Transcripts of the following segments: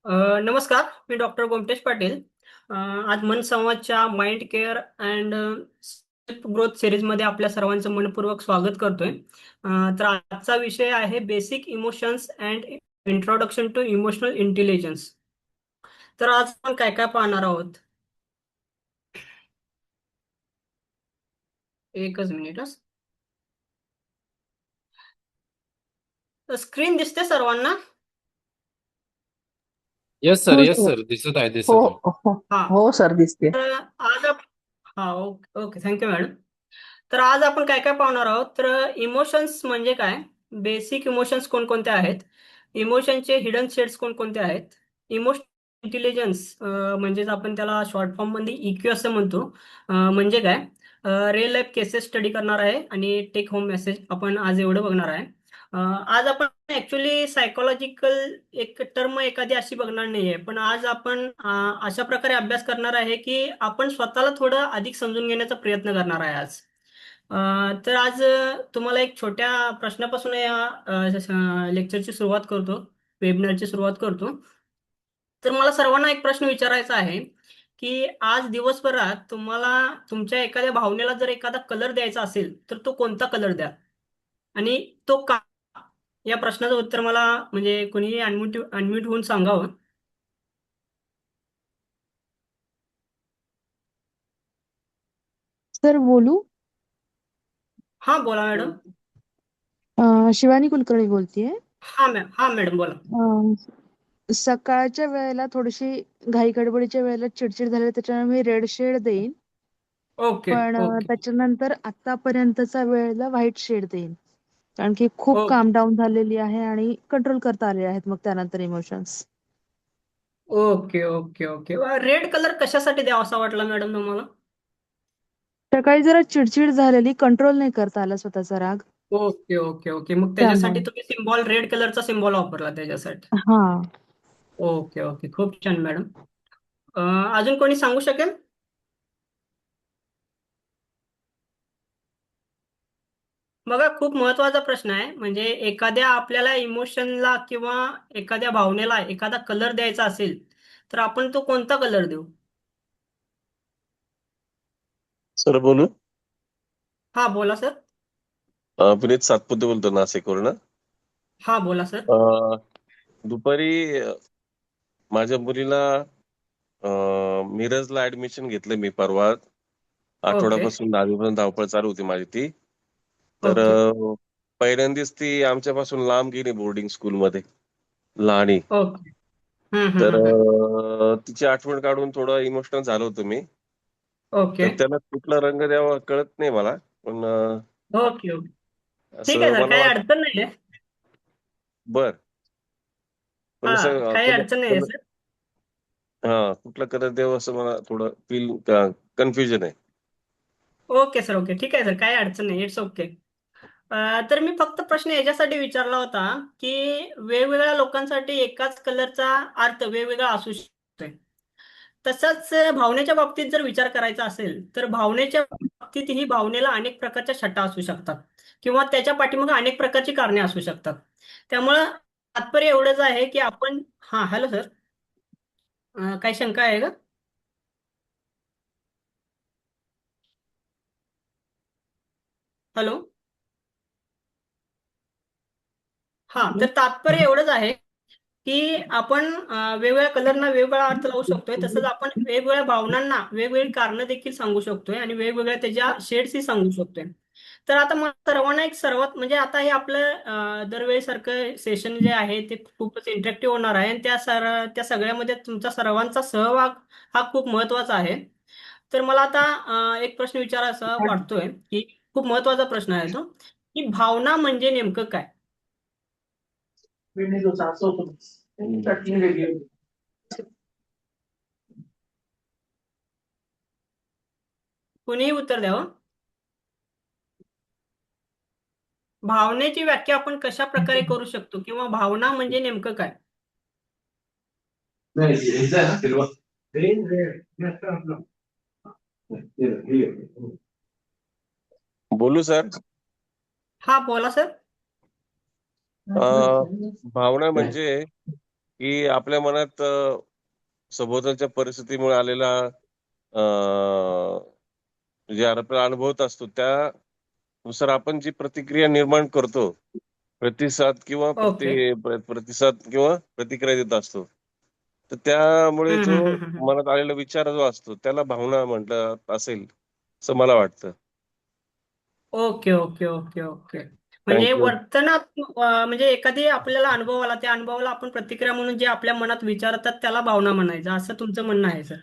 नमस्कार, मी डॉक्टर गोमटेश पाटील. आज मन संवादच्या mind care and self growth सिरीजमध्ये आपल्या सर्वांचं मनपूर्वक स्वागत करतोय. तर आजचा विषय आहे basic emotions and introduction to emotional intelligence. तर आज आपण काय काय पाहणार आहोत? एकच मिनिट. स्क्रीन दिसते सर्वांना? येस सर, हो येस सर. सर, दिसत आहे, हो दिसत आहे. हो हा. हो सर, दिसते. तर आज हा, ओके ओके, थँक्यू मॅडम. तर आज आपण काय काय पाहणार आहोत? तर इमोशन्स म्हणजे काय, बेसिक इमोशन्स कोणकोणते आहेत, इमोशनचे हिडन शेड्स कोणकोणते आहेत, इमोशनल इंटेलिजन्स म्हणजेच आपण त्याला शॉर्ट फॉर्म मध्ये इक्यू असं म्हणतो. म्हणजे काय, रिअल लाईफ केसेस स्टडी करणार आहे आणि टेक होम मेसेज आपण आज एवढं बघणार आहे. आज आपण ऍक्च्युली सायकोलॉजिकल एक टर्म एखादी अशी बघणार नाहीये, पण आज आपण अशा प्रकारे अभ्यास करणार आहे की आपण स्वतःला थोडं अधिक समजून घेण्याचा प्रयत्न करणार आहे आज. तर आज तुम्हाला एक छोट्या प्रश्नापासून या लेक्चरची सुरुवात करतो, वेबिनारची सुरुवात करतो. तर मला सर्वांना एक प्रश्न विचारायचा आहे की आज दिवसभरात तुम्हाला तुमच्या एखाद्या भावनेला जर एखादा कलर द्यायचा असेल तर तो कोणता कलर द्या आणि तो का? या प्रश्नाचं उत्तर मला म्हणजे कोणीही अनम्यूट अनम्यूट होऊन सांगावं. सर, बोलू? हा, बोला मॅडम. शिवानी कुलकर्णी बोलतेय. हा मॅडम, बोला. सकाळच्या वेळेला थोडीशी घाई गडबडीच्या वेळेला चिडचिड झाली, त्याच्यामुळे मी रेड शेड देईन. ओके पण ओके त्याच्यानंतर आतापर्यंतचा वेळेला व्हाईट शेड देईन, कारण की खूप ओके काम डाऊन झालेली आहे आणि कंट्रोल करता आले आहेत मग त्यानंतर emotions. Okay okay okay. Red colour कशासाठी द्यावा असा वाटला मॅडम तुम्हाला? सकाळी जरा चिडचिड झालेली, कंट्रोल नाही करता आला स्वतःचा राग, ओके ओके ओके, मग त्याच्यासाठी त्यामुळे. तुम्ही सिम्बॉल, रेड कलरचा सिम्बॉल वापरला त्याच्यासाठी. हा. ओके ओके, खूप छान मॅडम. अजून कोणी सांगू शकेल? बघा, खूप महत्वाचा प्रश्न आहे. म्हणजे एखाद्या आपल्याला इमोशनला किंवा एखाद्या भावनेला एखादा कलर द्यायचा असेल तर आपण तो कोणता कलर देऊ? सर बोलू. हा, बोला सर. पुनीत सातपुते बोलतो नाशिकवरून. हा, बोला सर. दुपारी माझ्या मुलीला मिरजला ऍडमिशन घेतलं मी परवा. ओके आठवड्यापासून 10वी पर्यंत धावपळ चालू होती माझी ती. तर ओके पहिल्यांदाच ती आमच्यापासून लांब गेली बोर्डिंग स्कूलमध्ये, लहानी. ओके. तर तिची आठवण काढून थोडं इमोशनल झालो होतो मी. ओके तर त्याला कुठला रंग द्यावा कळत नाही मला, पण ओके ओके. ठीक आहे असं सर, मला काही वाटत. अडचण नाही आहे. बर. पण हा, असं काही अडचण नाही आहे सर. हा, कुठला कलर द्यावं असं मला थोडं कन्फ्युजन आहे. ओके सर, ओके, ठीक आहे सर, काही अडचण नाही, इट्स ओके. तर मी फक्त प्रश्न याच्यासाठी विचारला होता की वेगवेगळ्या लोकांसाठी एकाच कलरचा अर्थ वेगवेगळा असू शकतोय. तसंच भावनेच्या बाबतीत जर विचार करायचा असेल तर भावनेच्या बाबतीत ही भावनेला अनेक प्रकारच्या छटा असू शकतात किंवा त्याच्या पाठीमागे अनेक प्रकारची कारणे असू शकतात. त्यामुळं तात्पर्य एवढंच आहे की आपण. हा, हॅलो सर. काही शंका आहे का? हॅलो. हा, तर तात्पर्य एवढंच आहे की आपण वेगवेगळ्या कलरना वेगवेगळा अर्थ लावू शकतोय. तसंच आपण वेगवेगळ्या भावनांना वेगवेगळी कारणं देखील सांगू शकतोय आणि वेगवेगळ्या त्याच्या शेड्सही सांगू शकतोय. तर आता मला सर्वांना एक सर्वात म्हणजे आता हे आपलं दरवेळेसारखं सेशन जे आहे ते खूपच इंटरॅक्टिव्ह होणार आहे आणि त्या सगळ्यामध्ये तुमचा सर्वांचा सहभाग हा खूप महत्वाचा आहे. तर मला आता एक प्रश्न विचारायचा वाटतोय की खूप महत्वाचा प्रश्न आहे तो, की भावना म्हणजे नेमकं काय? कुणीही उत्तर द्यावं. भावनेची व्याख्या आपण कशा प्रकारे करू शकतो किंवा भावना म्हणजे नेमकं काय? बोलू सर. हा, बोला सर. भावना म्हणजे की आपल्या मनात सभोवतालच्या परिस्थितीमुळे आलेला जे आपल्याला अनुभवत असतो त्यानुसार आपण जी प्रतिक्रिया निर्माण करतो, ओके. प्रतिसाद किंवा प्रतिक्रिया देत असतो. तर त्यामुळे हम्म जो हम्म हम्म हम्म. मनात आलेला विचार जो असतो त्याला भावना म्हटलं असेल असं मला वाटतं. Okay okay okay okay. म्हणजे थँक्यू. वर्तनात म्हणजे एखादी आपल्याला अनुभव आला त्या अनुभवाला आपण प्रतिक्रिया म्हणून जे आपल्या मनात विचार येतात त्याला भावना म्हणायचं असं तुमचं म्हणणं आहे सर.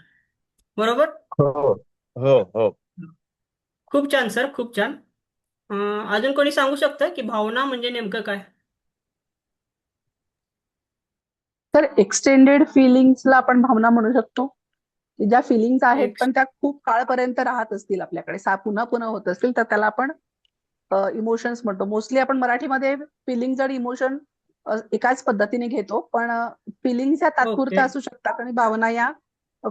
बरोबर? हो हो हो. खूप छान सर, खूप छान. अजून कोणी सांगू शकतं की भावना म्हणजे नेमकं काय? तर एक्सटेंडेड फिलिंग्सला आपण भावना म्हणू शकतो, की ज्या फिलिंग्स आहेत एक पण त्या खूप काळपर्यंत राहत असतील आपल्याकडे, पुन्हा पुन्हा होत असतील, तर त्याला आपण इमोशन्स म्हणतो. मोस्टली आपण मराठीमध्ये फिलिंग्स आणि इमोशन एकाच पद्धतीने घेतो, पण फिलिंग्स या ओके तात्पुरत्या असू शकतात आणि भावना या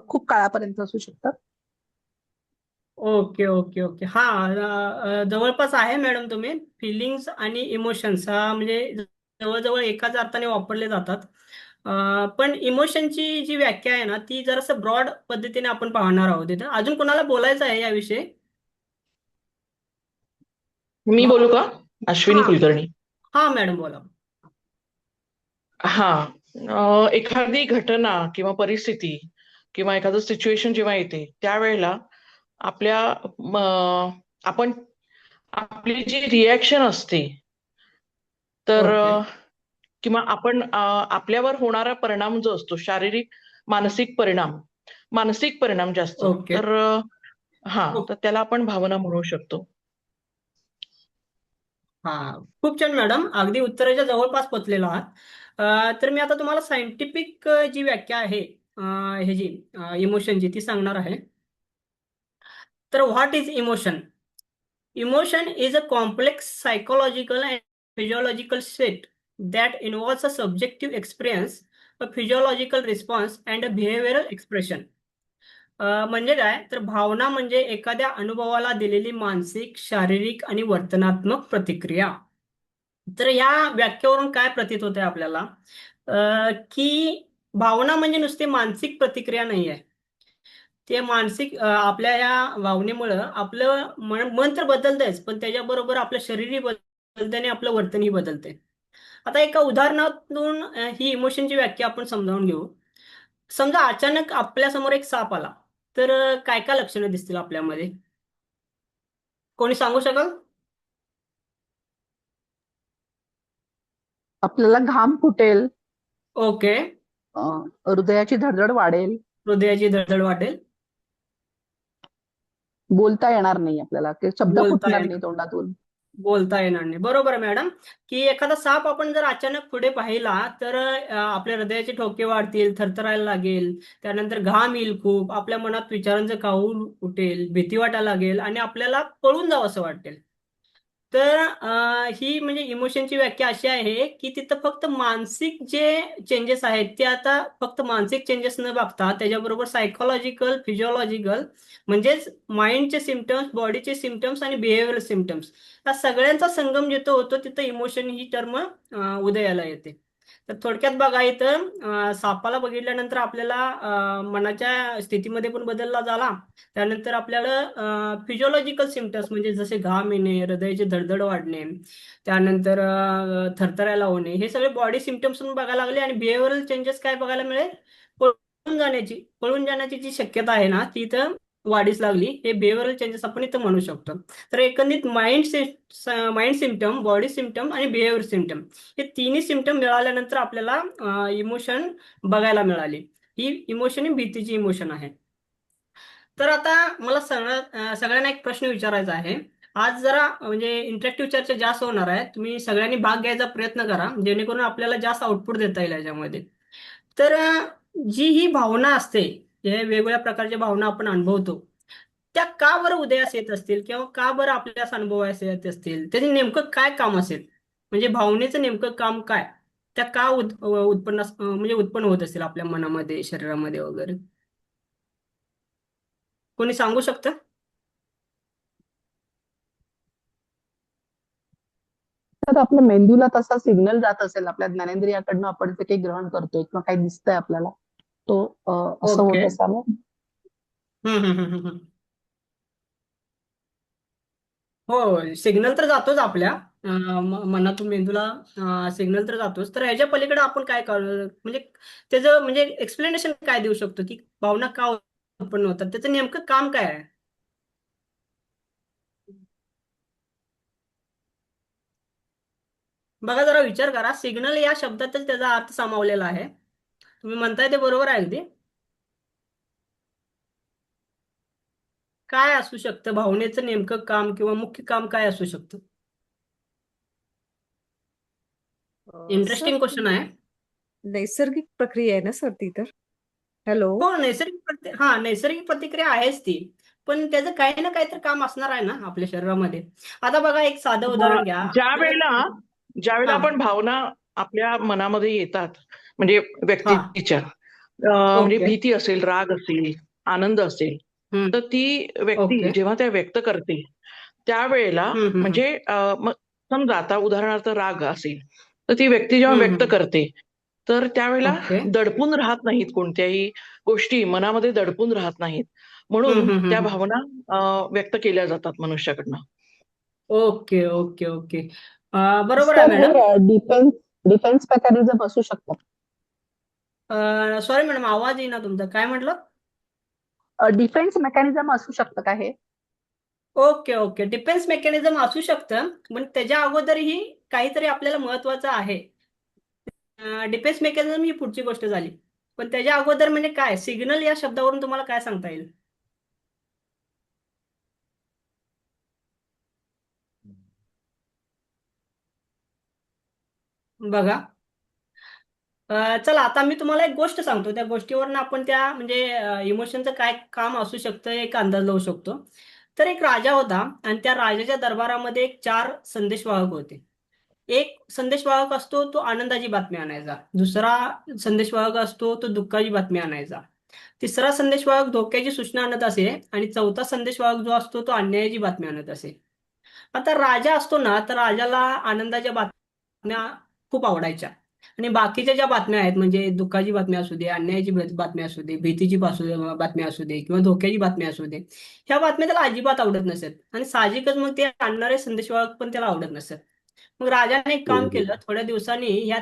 खूप काळापर्यंत असू शकतात. Okay okay okay. हा, जवळपास आहे मॅडम. तुम्ही फिलिंग्स आणि इमोशन्स हा म्हणजे जवळजवळ एकाच अर्थाने वापरले जातात. पण इमोशनची जी व्याख्या आहे ना ती जरासं ब्रॉड पद्धतीने आपण पाहणार आहोत इथं. अजून कोणाला बोलायचं आहे याविषयी? मी भाव बोलू का? हा अश्विनी कुलकर्णी. हा मॅडम बोला. हा. एखादी घटना किंवा परिस्थिती किंवा एखादं सिच्युएशन जेव्हा येते त्यावेळेला आपल्या म, आपण आपली जी रिॲक्शन असते तर ओके किंवा आपण आपल्यावर होणारा परिणाम जो असतो शारीरिक मानसिक परिणाम जास्त ओके तर तर त्याला आपण भावना म्हणू शकतो. हा, खूप छान मॅडम. अगदी उत्तराच्या जवळपास पोचलेला आहात. तर मी आता तुम्हाला सायंटिफिक जी व्याख्या आहे हे जी इमोशनची ती सांगणार आहे. तर what is emotion? Emotion is a complex psychological and physiological state that involves a subjective experience, a physiological response, and a behavioral expression. म्हणजे काय तर भावना म्हणजे एखाद्या अनुभवाला दिलेली मानसिक, शारीरिक आणि वर्तनात्मक प्रतिक्रिया. तर या व्याख्येवरून काय प्रतीत होते आपल्याला की भावना म्हणजे नुसती मानसिक प्रतिक्रिया नाही आहे. ते मानसिक आपल्या या भावनेमुळं आपलं मन तर बदलतंच पण त्याच्याबरोबर आपलं शरीरही बदलते आणि आपलं वर्तनही बदलते. आता एका उदाहरणातून ही इमोशनची व्याख्या आपण समजावून घेऊ. समजा अचानक आपल्या समोर एक साप आला तर काय काय लक्षणं दिसतील आपल्यामध्ये? कोणी सांगू शकाल? आपल्याला घाम फुटेल, ओके. हृदयाची धडधड वाढेल, हृदयाची धडधड वाढेल. बोलता येणार नाही आपल्याला, ते शब्द बोलता फुटणार येणार नाही तोंडातून. बोलता येणार नाही. बरोबर आहे मॅडम. की एखादा साप आपण जर अचानक पुढे पाहिला तर आपल्या हृदयाचे ठोके वाढतील, थरथरायला लागेल, त्यानंतर घाम येईल खूप, आपल्या मनात विचारांचं काहूल उठेल, भीती वाटायला लागेल आणि आपल्याला पळून जावं असं वाटेल. तर ही म्हणजे इमोशनची व्याख्या अशी आहे की तिथं फक्त मानसिक जे चेंजेस आहेत ते आता फक्त मानसिक चेंजेस न बघता त्याच्याबरोबर सायकोलॉजिकल, फिजिओलॉजिकल म्हणजेच माइंडचे सिमटम्स, बॉडीचे सिमटम्स आणि बिहेवियरल सिमटम्स या सगळ्यांचा संगम जिथं होतो तिथं इमोशन ही टर्म उदयाला येते. तर थोडक्यात बघा इथं सापाला बघितल्यानंतर आपल्याला मनाच्या स्थितीमध्ये पण बदलला झाला. त्यानंतर आपल्याला फिजिओलॉजिकल सिमटम्स म्हणजे जसे घाम येणे, हृदयाची धडधड वाढणे, त्यानंतर थरथरायला होणे हे सगळे बॉडी सिमटम्स बघायला लागले आणि बिहेवियरल चेंजेस काय बघायला मिळेल? पळून जाण्याची जी शक्यता आहे ना ती इथं वाढीस लागली. हे बिहेवियरल चेंजेस आपण इथं म्हणू शकतो. तर एकंदरीत माइंड सिमटम, बॉडी सिमटम आणि बिहेवियर सिमटम हे तिन्ही सिमटम मिळाल्यानंतर आपल्याला इमोशन बघायला मिळाली. ही इमोशन ही भीतीची इमोशन आहे. तर आता मला सगळ्यांना एक प्रश्न विचारायचा आहे. आज जरा म्हणजे इंटरॅक्टिव्ह चर्चा जास्त होणार आहे. तुम्ही सगळ्यांनी भाग घ्यायचा प्रयत्न करा जेणेकरून आपल्याला जास्त आउटपुट देता येईल याच्यामध्ये. तर जी ही भावना असते, जे वेगवेगळ्या प्रकारच्या भावना आपण अनुभवतो, त्या का बरं उदयास येत असतील किंवा का बरं आपल्यास अनुभवास येत असतील? त्याचे नेमकं काय काम असेल? म्हणजे भावनेचं नेमकं काम काय? त्या का म्हणजे उत्पन्न होत असतील आपल्या मनामध्ये, शरीरामध्ये वगैरे? कोणी सांगू शकतं? तर आपल्या मेंदूला तसा सिग्नल जात असेल आपल्या ज्ञानेंद्रियाकडनं, आपण जे काही ग्रहण करतोय किंवा काही दिसतंय आपल्याला, तो असं ओके. होत असावं. हम्म हम्म हम्म हम्म. हो, सिग्नल तर जातोच आपल्या मनातून मेंदूला सिग्नल तर जातोच. तर ह्याच्या पलीकडे आपण काय करू, म्हणजे त्याचं म्हणजे एक्सप्लेनेशन काय देऊ शकतो की भावना का उत्पन्न होतात, त्याचं नेमकं काम काय आहे? बघा, जरा विचार करा. सिग्नल या शब्दातच त्याचा अर्थ सामावलेला आहे. तुम्ही म्हणताय ते बरोबर आहे अगदी. काय असू शकतं भावनेचं नेमकं काम किंवा मुख्य काम काय असू शकतं? सर इंटरेस्टिंग क्वेश्चन आहे. नैसर्गिक प्रक्रिया आहे ना सर ती तर. हॅलो. हो, नैसर्गिक प्रतिक्रिया आहेच ती. पण त्याचं काही ना काहीतरी काम असणार आहे ना आपल्या शरीरामध्ये. आता बघा, एक साधं उदाहरण घ्या. ज्या वेळेला ज्यावेळेला हा आपण भावना आपल्या मनामध्ये येतात, म्हणजे हा व्यक्तीच्या म्हणजे ओके. भीती असेल, राग असेल, आनंद असेल, हम्म. तर ती व्यक्ती ओके. जेव्हा त्या व्यक्त करते त्यावेळेला हम्म. म्हणजे मग समजा आता उदाहरणार्थ राग असेल, तर ती व्यक्ती जेव्हा हम्म व्यक्त हम्म. करते, तर त्यावेळेला ओके. दडपून राहत नाहीत, कोणत्याही गोष्टी मनामध्ये दडपून राहत नाहीत, म्हणून त्या हम्म. भावना व्यक्त केल्या जातात मनुष्याकडनं. Okay okay okay. बरोबर आहे सर हे मॅडम. डिफेन्स डिफेन्स मेकॅनिझम असू शकतात. सॉरी मॅडम, आवाज येईना तुमचा. काय म्हटलं? डिफेन्स मेकॅनिझम असू शकतं का हे? Okay okay. डिफेन्स मेकॅनिझम असू शकतं, पण त्याच्या अगोदरही काहीतरी आपल्याला महत्वाचं आहे. डिफेन्स मेकॅनिझम ही पुढची गोष्ट झाली. पण त्याच्या अगोदर म्हणजे काय, सिग्नल या शब्दावरून तुम्हाला काय सांगता येईल? बघा, चला आता मी तुम्हाला एक गोष्ट सांगतो. त्या गोष्टीवरून आपण त्या म्हणजे इमोशनचं काय काम असू शकतं एक अंदाज लावू शकतो. तर एक राजा होता आणि त्या राजाच्या दरबारामध्ये एक 4 संदेशवाहक होते. एक संदेशवाहक असतो तो आनंदाची बातमी आणायचा, दुसरा संदेशवाहक असतो तो दुःखाची बातमी आणायचा, तिसरा संदेशवाहक धोक्याची सूचना आणत असे आणि चौथा संदेशवाहक जो असतो तो अन्यायाची बातमी आणत असे. आता राजा असतो ना, तर राजाला आनंदाच्या बातम्या खूप आवडायच्या आणि बाकीच्या ज्या बातम्या आहेत म्हणजे दुःखाची बातमी असू दे, अन्यायाची बातमी असू दे, भीतीची बातमी असू दे किंवा धोक्याची बातमी असू दे, ह्या बातम्या त्याला अजिबात आवडत नसत आणि साहजिकच मग ते आणणारे संदेशवाहक पण त्याला आवडत नसत. मग राजाने एक काम केलं. थोड्या दिवसांनी ह्या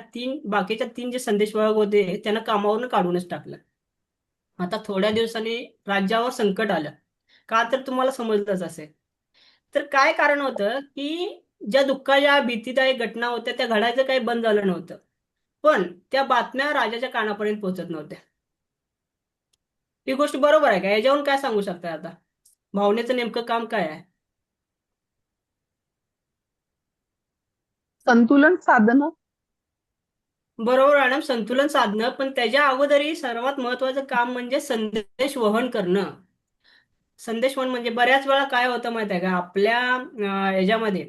बाकीच्या 3 जे संदेशवाहक होते त्यांना कामावरून काढूनच टाकलं. आता थोड्या दिवसांनी राज्यावर संकट आलं. का, तर तुम्हाला समजलंच असेल. तर काय कारण होतं की ज्या दुःखाच्या भीतीदायक घटना होत्या त्या घडायचं काही बंद झालं नव्हतं, पण त्या बातम्या राजाच्या कानापर्यंत पोहोचत नव्हत्या. ही गोष्ट बरोबर आहे का? याच्यावरून काय सांगू शकता आता भावनेचं नेमकं काम काय आहे? संतुलन साधणं. बरोबर मॅडम, संतुलन साधणं. पण त्याच्या अगोदरही सर्वात महत्वाचं काम म्हणजे संदेश वहन करणं. संदेश वहन म्हणजे बऱ्याच वेळा काय होतं माहिती आहे का, आपल्या याच्यामध्ये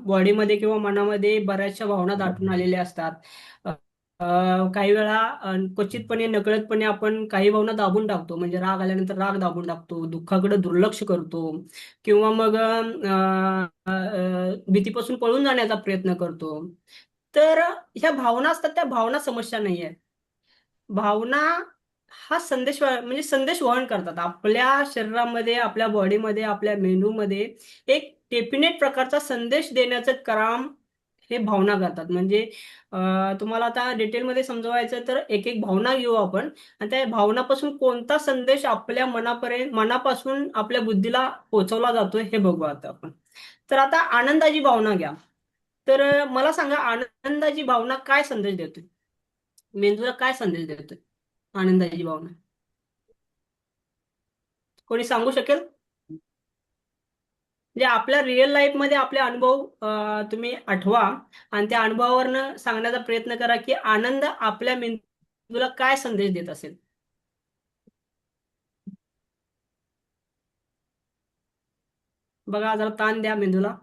बॉडीमध्ये किंवा मनामध्ये बऱ्याचशा भावना दाटून आलेल्या असतात. अ, काही वेळा क्वचितपणे नकळतपणे आपण काही भावना दाबून टाकतो. म्हणजे राग आल्यानंतर राग दाबून टाकतो, दुःखाकडे दुर्लक्ष करतो किंवा मग भीतीपासून पळून जाण्याचा प्रयत्न करतो. तर ह्या भावना असतात, त्या भावना समस्या नाही आहेत. भावना हा म्हणजे संदेश वहन करतात आपल्या शरीरामध्ये, आपल्या बॉडीमध्ये, आपल्या मेंदूमध्ये. एक डेफिनेट प्रकारचा संदेश देण्याचं काम हे भावना करतात. म्हणजे तुम्हाला आता डिटेलमध्ये समजवायचं तर एक एक भावना घेऊ आपण आणि त्या भावनापासून कोणता संदेश आपल्या मनापासून आपल्या बुद्धीला पोहोचवला जातोय हे बघू आता आपण. तर आता आनंदाची भावना घ्या. तर मला सांगा, आनंदाची भावना काय संदेश देतोय, मेंदूला काय संदेश देतोय आनंदाची भावना? कोणी सांगू शकेल? म्हणजे आपल्या रिअल लाईफ मध्ये आपले अनुभव तुम्ही आठवा आणि त्या अनुभवावरनं सांगण्याचा प्रयत्न करा की आनंद आपल्या मेंदूला काय संदेश देत असेल. बघा, जरा ताण द्या मेंदूला.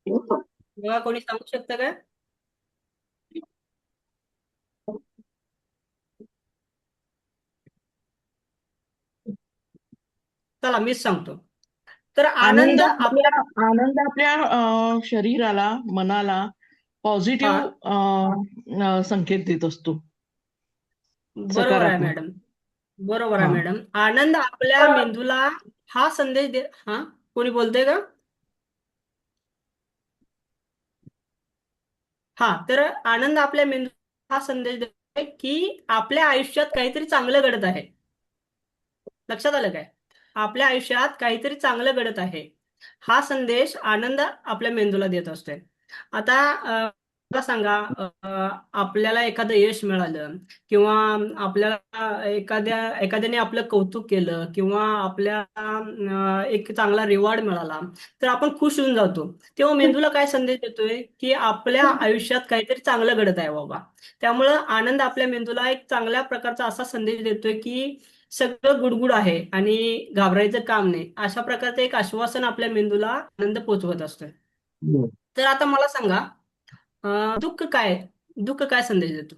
बघा, कोणी सांगू शकतं का? चला मीच सांगतो. तर आनंद आनंद आपल्या आपल्या आनंद आपल्या शरीराला, मनाला हा पॉझिटिव्ह संकेत देत असतो, बरोबर आहे सकारात्मक. मॅडम. बरोबर आहे हा. मॅडम. आनंद आपल्या मेंदूला हा संदेश दे हा कोणी बोलतंय का? हा, तर आनंद आपल्या मेंदूला हा संदेश देतोय की आपल्या आयुष्यात काहीतरी चांगलं घडत आहे. लक्षात आलं काय? आपल्या आयुष्यात काहीतरी चांगलं घडत आहे, हा संदेश आनंद आपल्या मेंदूला देत असतोय. आता मला सांगा, आपल्याला एखादं यश मिळालं किंवा आपल्याला एखाद्याने आपलं कौतुक केलं किंवा आपल्या एक चांगला रिवॉर्ड मिळाला, तर आपण खुश होऊन जातो. तेव्हा मेंदूला काय संदेश देतोय की आपल्या आयुष्यात काहीतरी चांगलं घडत आहे बाबा. त्यामुळं आनंद आपल्या मेंदूला एक चांगल्या प्रकारचा असा संदेश देतोय की सगळं गुडगुड आहे आणि घाबरायचं काम नाही, अशा प्रकारचं एक आश्वासन आपल्या मेंदूला आनंद पोचवत असतोय. तर आता मला सांगा, दुःख काय, दुःख काय संदेश देतो?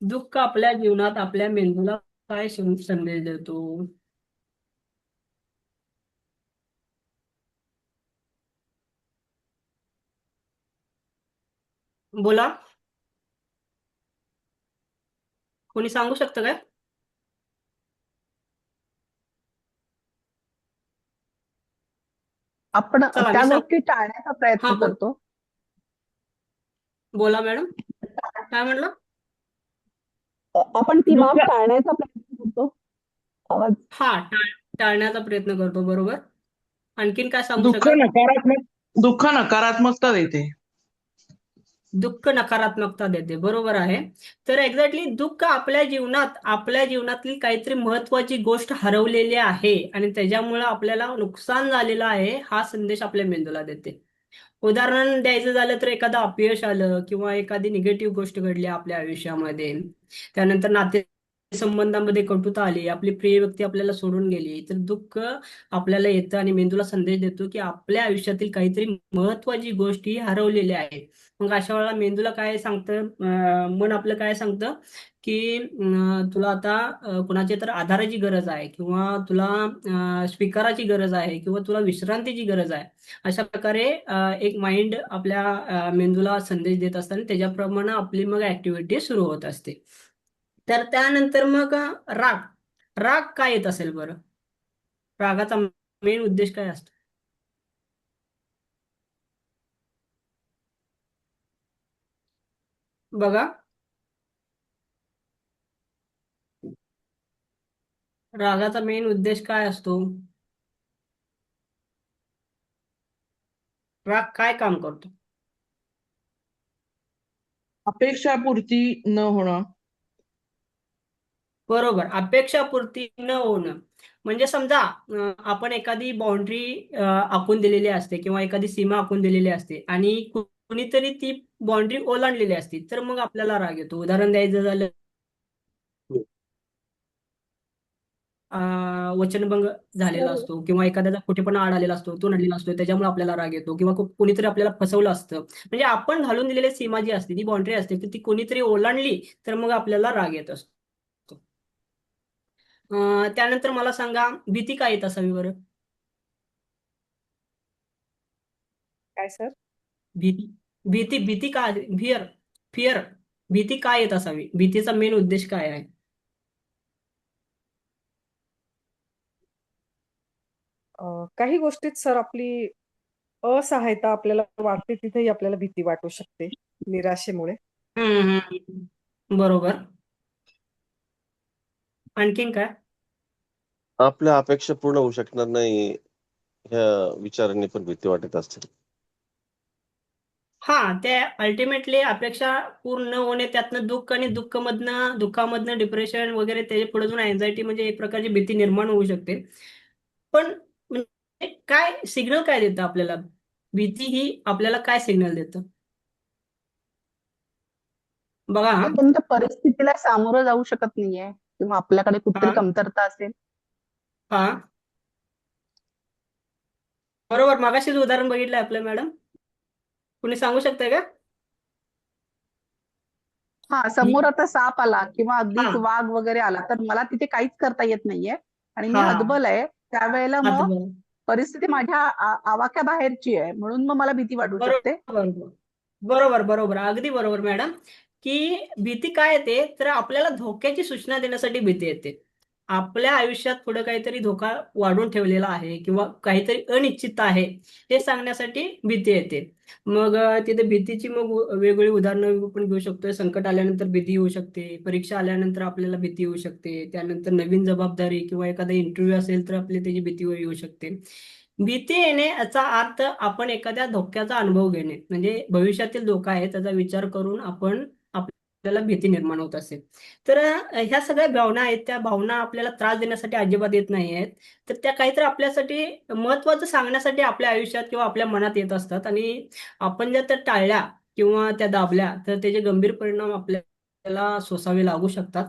दुःख आपल्या जीवनात आपल्या मेंदूला काय संदेश देतो? बोला, कोणी सांगू शकतं काय? आपण चला त्या मी सांग गोष्टी टाळण्याचा हा प्रयत्न करतो. बोला मॅडम, काय म्हणलं? आपण ती बाब दुःख टाळण्याचा प्रयत्न करतो. आवाज हा, टाळण्याचा प्रयत्न करतो, बरोबर. आणखीन काय सांगू दुःख शकाल? नकारात्मक दुःख नकारात्मकता देते. दुःख नकारात्मकता देते, बरोबर आहे. तर एक्झॅक्टली दुःख आपल्या जीवनातली काहीतरी महत्वाची गोष्ट हरवलेली आहे आणि त्याच्यामुळे आपल्याला नुकसान झालेलं आहे, हा संदेश आपल्या मेंदूला देते. उदाहरण द्यायचं झालं तर एखादं अपयश आलं किंवा एखादी निगेटिव्ह गोष्ट घडली आपल्या आयुष्यामध्ये, त्यानंतर नातेसंबंधामध्ये कटुता आली, आपली प्रिय व्यक्ती आपल्याला सोडून गेली, तर दुःख आपल्याला येतं आणि मेंदूला संदेश देतो की आपल्या आयुष्यातील काहीतरी महत्वाची गोष्ट ही हरवलेली आहे. मग अशा वेळेला मेंदूला काय सांगतं, मन आपलं काय सांगतं की तुला आता कुणाच्या तर आधाराची गरज आहे किंवा तुला स्वीकाराची गरज आहे किंवा तुला विश्रांतीची गरज आहे. अशा प्रकारे एक माइंड आपल्या मेंदूला संदेश देत असताना त्याच्याप्रमाणे आपली मग ऍक्टिव्हिटी सुरू होत असते. तर त्यानंतर मग राग. राग काय येत असेल बरं? रागाचा मेन उद्देश काय असतो? बघा, रागाचा मेन उद्देश काय असतो? राग काय काम करतो? अपेक्षापूर्ती न होणं. बरोबर, अपेक्षापूर्ती न होणं. म्हणजे समजा आपण एखादी बाउंड्री आखून दिलेली असते किंवा एखादी सीमा आखून दिलेली असते आणि कुणीतरी ती बाउंड्री ओलांडलेली असते, तर मग आपल्याला राग येतो. उदाहरण द्यायचं झालं, वचनभंग झालेला तर असतो किंवा एखाद्याचा खोटेपणा आढळलेला असतो, तो नडलेला असतो, त्याच्यामुळे आपल्याला राग येतो किंवा कोणीतरी आपल्याला फसवलं असतं. म्हणजे आपण घालून दिलेली सीमा जी असते, ती बाउंड्री असते, ती कोणीतरी ओलांडली तर मग आपल्याला राग येत असतो. त्यानंतर मला सांगा, भीती काय येत असावी बरं? काय सर? भीती भीती भीती का, फिअर, फिअर, भीती काय येत असावी? भीतीचा मेन उद्देश काय आहे? काही गोष्टीत सर आपली असहायता आपल्याला वाटते, तिथेही आपल्याला भीती वाटू शकते निराशेमुळे. बरोबर. आणखीन काय? आपल्या अपेक्षा पूर्ण होऊ शकणार नाही ह्या विचारांनी पण भीती वाटत असते. हा, ते अल्टिमेटली अपेक्षा पूर्ण न होणे, त्यातनं दुःख आणि दुःखामधनं डिप्रेशन वगैरे, त्याच्या पुढे जाऊन अँझायटी, म्हणजे एक प्रकारची भीती निर्माण होऊ शकते. पण म्हणजे काय सिग्नल काय देतं आपल्याला? भीती ही आपल्याला काय सिग्नल देतं? बघा, आपण त्या परिस्थितीला सामोरं जाऊ शकत नाहीये किंवा आपल्याकडे कुठतरी हा कमतरता असेल. हा बरोबर, मागाशीच उदाहरण बघितलं आपलं मॅडम. कुणी सांगू शकताय का? हा, समोर आता साप आला किंवा हा अगदीच वाघ वगैरे आला तर मला तिथे काहीच करता येत नाहीये आणि मी हा हतबल आहे, त्यावेळेला आता मग बरोबर परिस्थिती माझ्या आवाक्याबाहेरची आहे म्हणून मग मला भीती वाटू शकते. बरोबर बरोबर बरोबर अगदी बरोबर मॅडम. की भीती काय येते तर आपल्याला धोक्याची सूचना देण्यासाठी भीती येते. आपल्या आयुष्यात पुढे काहीतरी धोका वाढून ठेवलेला आहे किंवा काहीतरी अनिश्चित आहे हे सांगण्यासाठी भीती येते. मग तिथे भीतीची मग वेगवेगळी उदाहरणं आपण घेऊ शकतो. संकट आल्यानंतर भीती येऊ शकते, परीक्षा आल्यानंतर आपल्याला भीती येऊ शकते, त्यानंतर नवीन जबाबदारी किंवा एखादा इंटरव्ह्यू असेल तर आपली त्याची भीती येऊ शकते. भीती येणे याचा अर्थ आपण एखाद्या धोक्याचा अनुभव घेणे म्हणजे भविष्यातील धोका आहे त्याचा विचार करून आपल्याला भीती निर्माण होत असेल. तर ह्या सगळ्या भावना आहेत त्या भावना आपल्याला त्रास देण्यासाठी अजिबात येत नाही आहेत. तर त्या काहीतरी आपल्यासाठी महत्वाचं सांगण्यासाठी आपल्या आयुष्यात किंवा आपल्या मनात येत असतात आणि आपण जर त्या टाळल्या किंवा त्या दाबल्या तर त्याचे गंभीर परिणाम आपल्याला सोसावे लागू शकतात.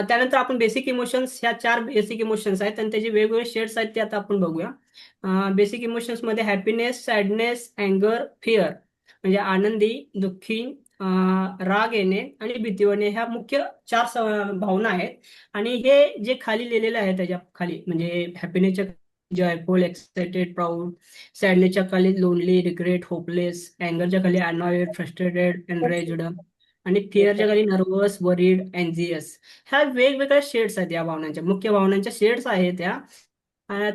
त्यानंतर आपण बेसिक इमोशन्स ह्या 4 बेसिक इमोशन्स आहेत आणि त्याचे वेगवेगळे शेड्स आहेत ते आता आपण बघूया. बेसिक इमोशन्स मध्ये हॅपीनेस, सॅडनेस, अँगर, फिअर म्हणजे आनंदी, दुःखी, राग येणे आणि भीती वाटणे ह्या मुख्य 4 भावना आहेत. आणि हे जे खाली लिहिलेलं आहे त्याच्या खाली म्हणजे हॅपीनेसच्या जॉयफुल, एक्साइटेड, प्राऊड, सॅडनेसच्या खाली लोनली, रिग्रेट, होपलेस, अँगरच्या खाली अनॉइड, फ्रस्ट्रेटेड, एनरेज्ड आणि फिअरच्या खाली नर्वस, वरीड, अँझियस. ह्या वेगवेगळ्या शेड्स आहेत या भावनांच्या मुख्य भावनांच्या शेड्स आहेत त्या.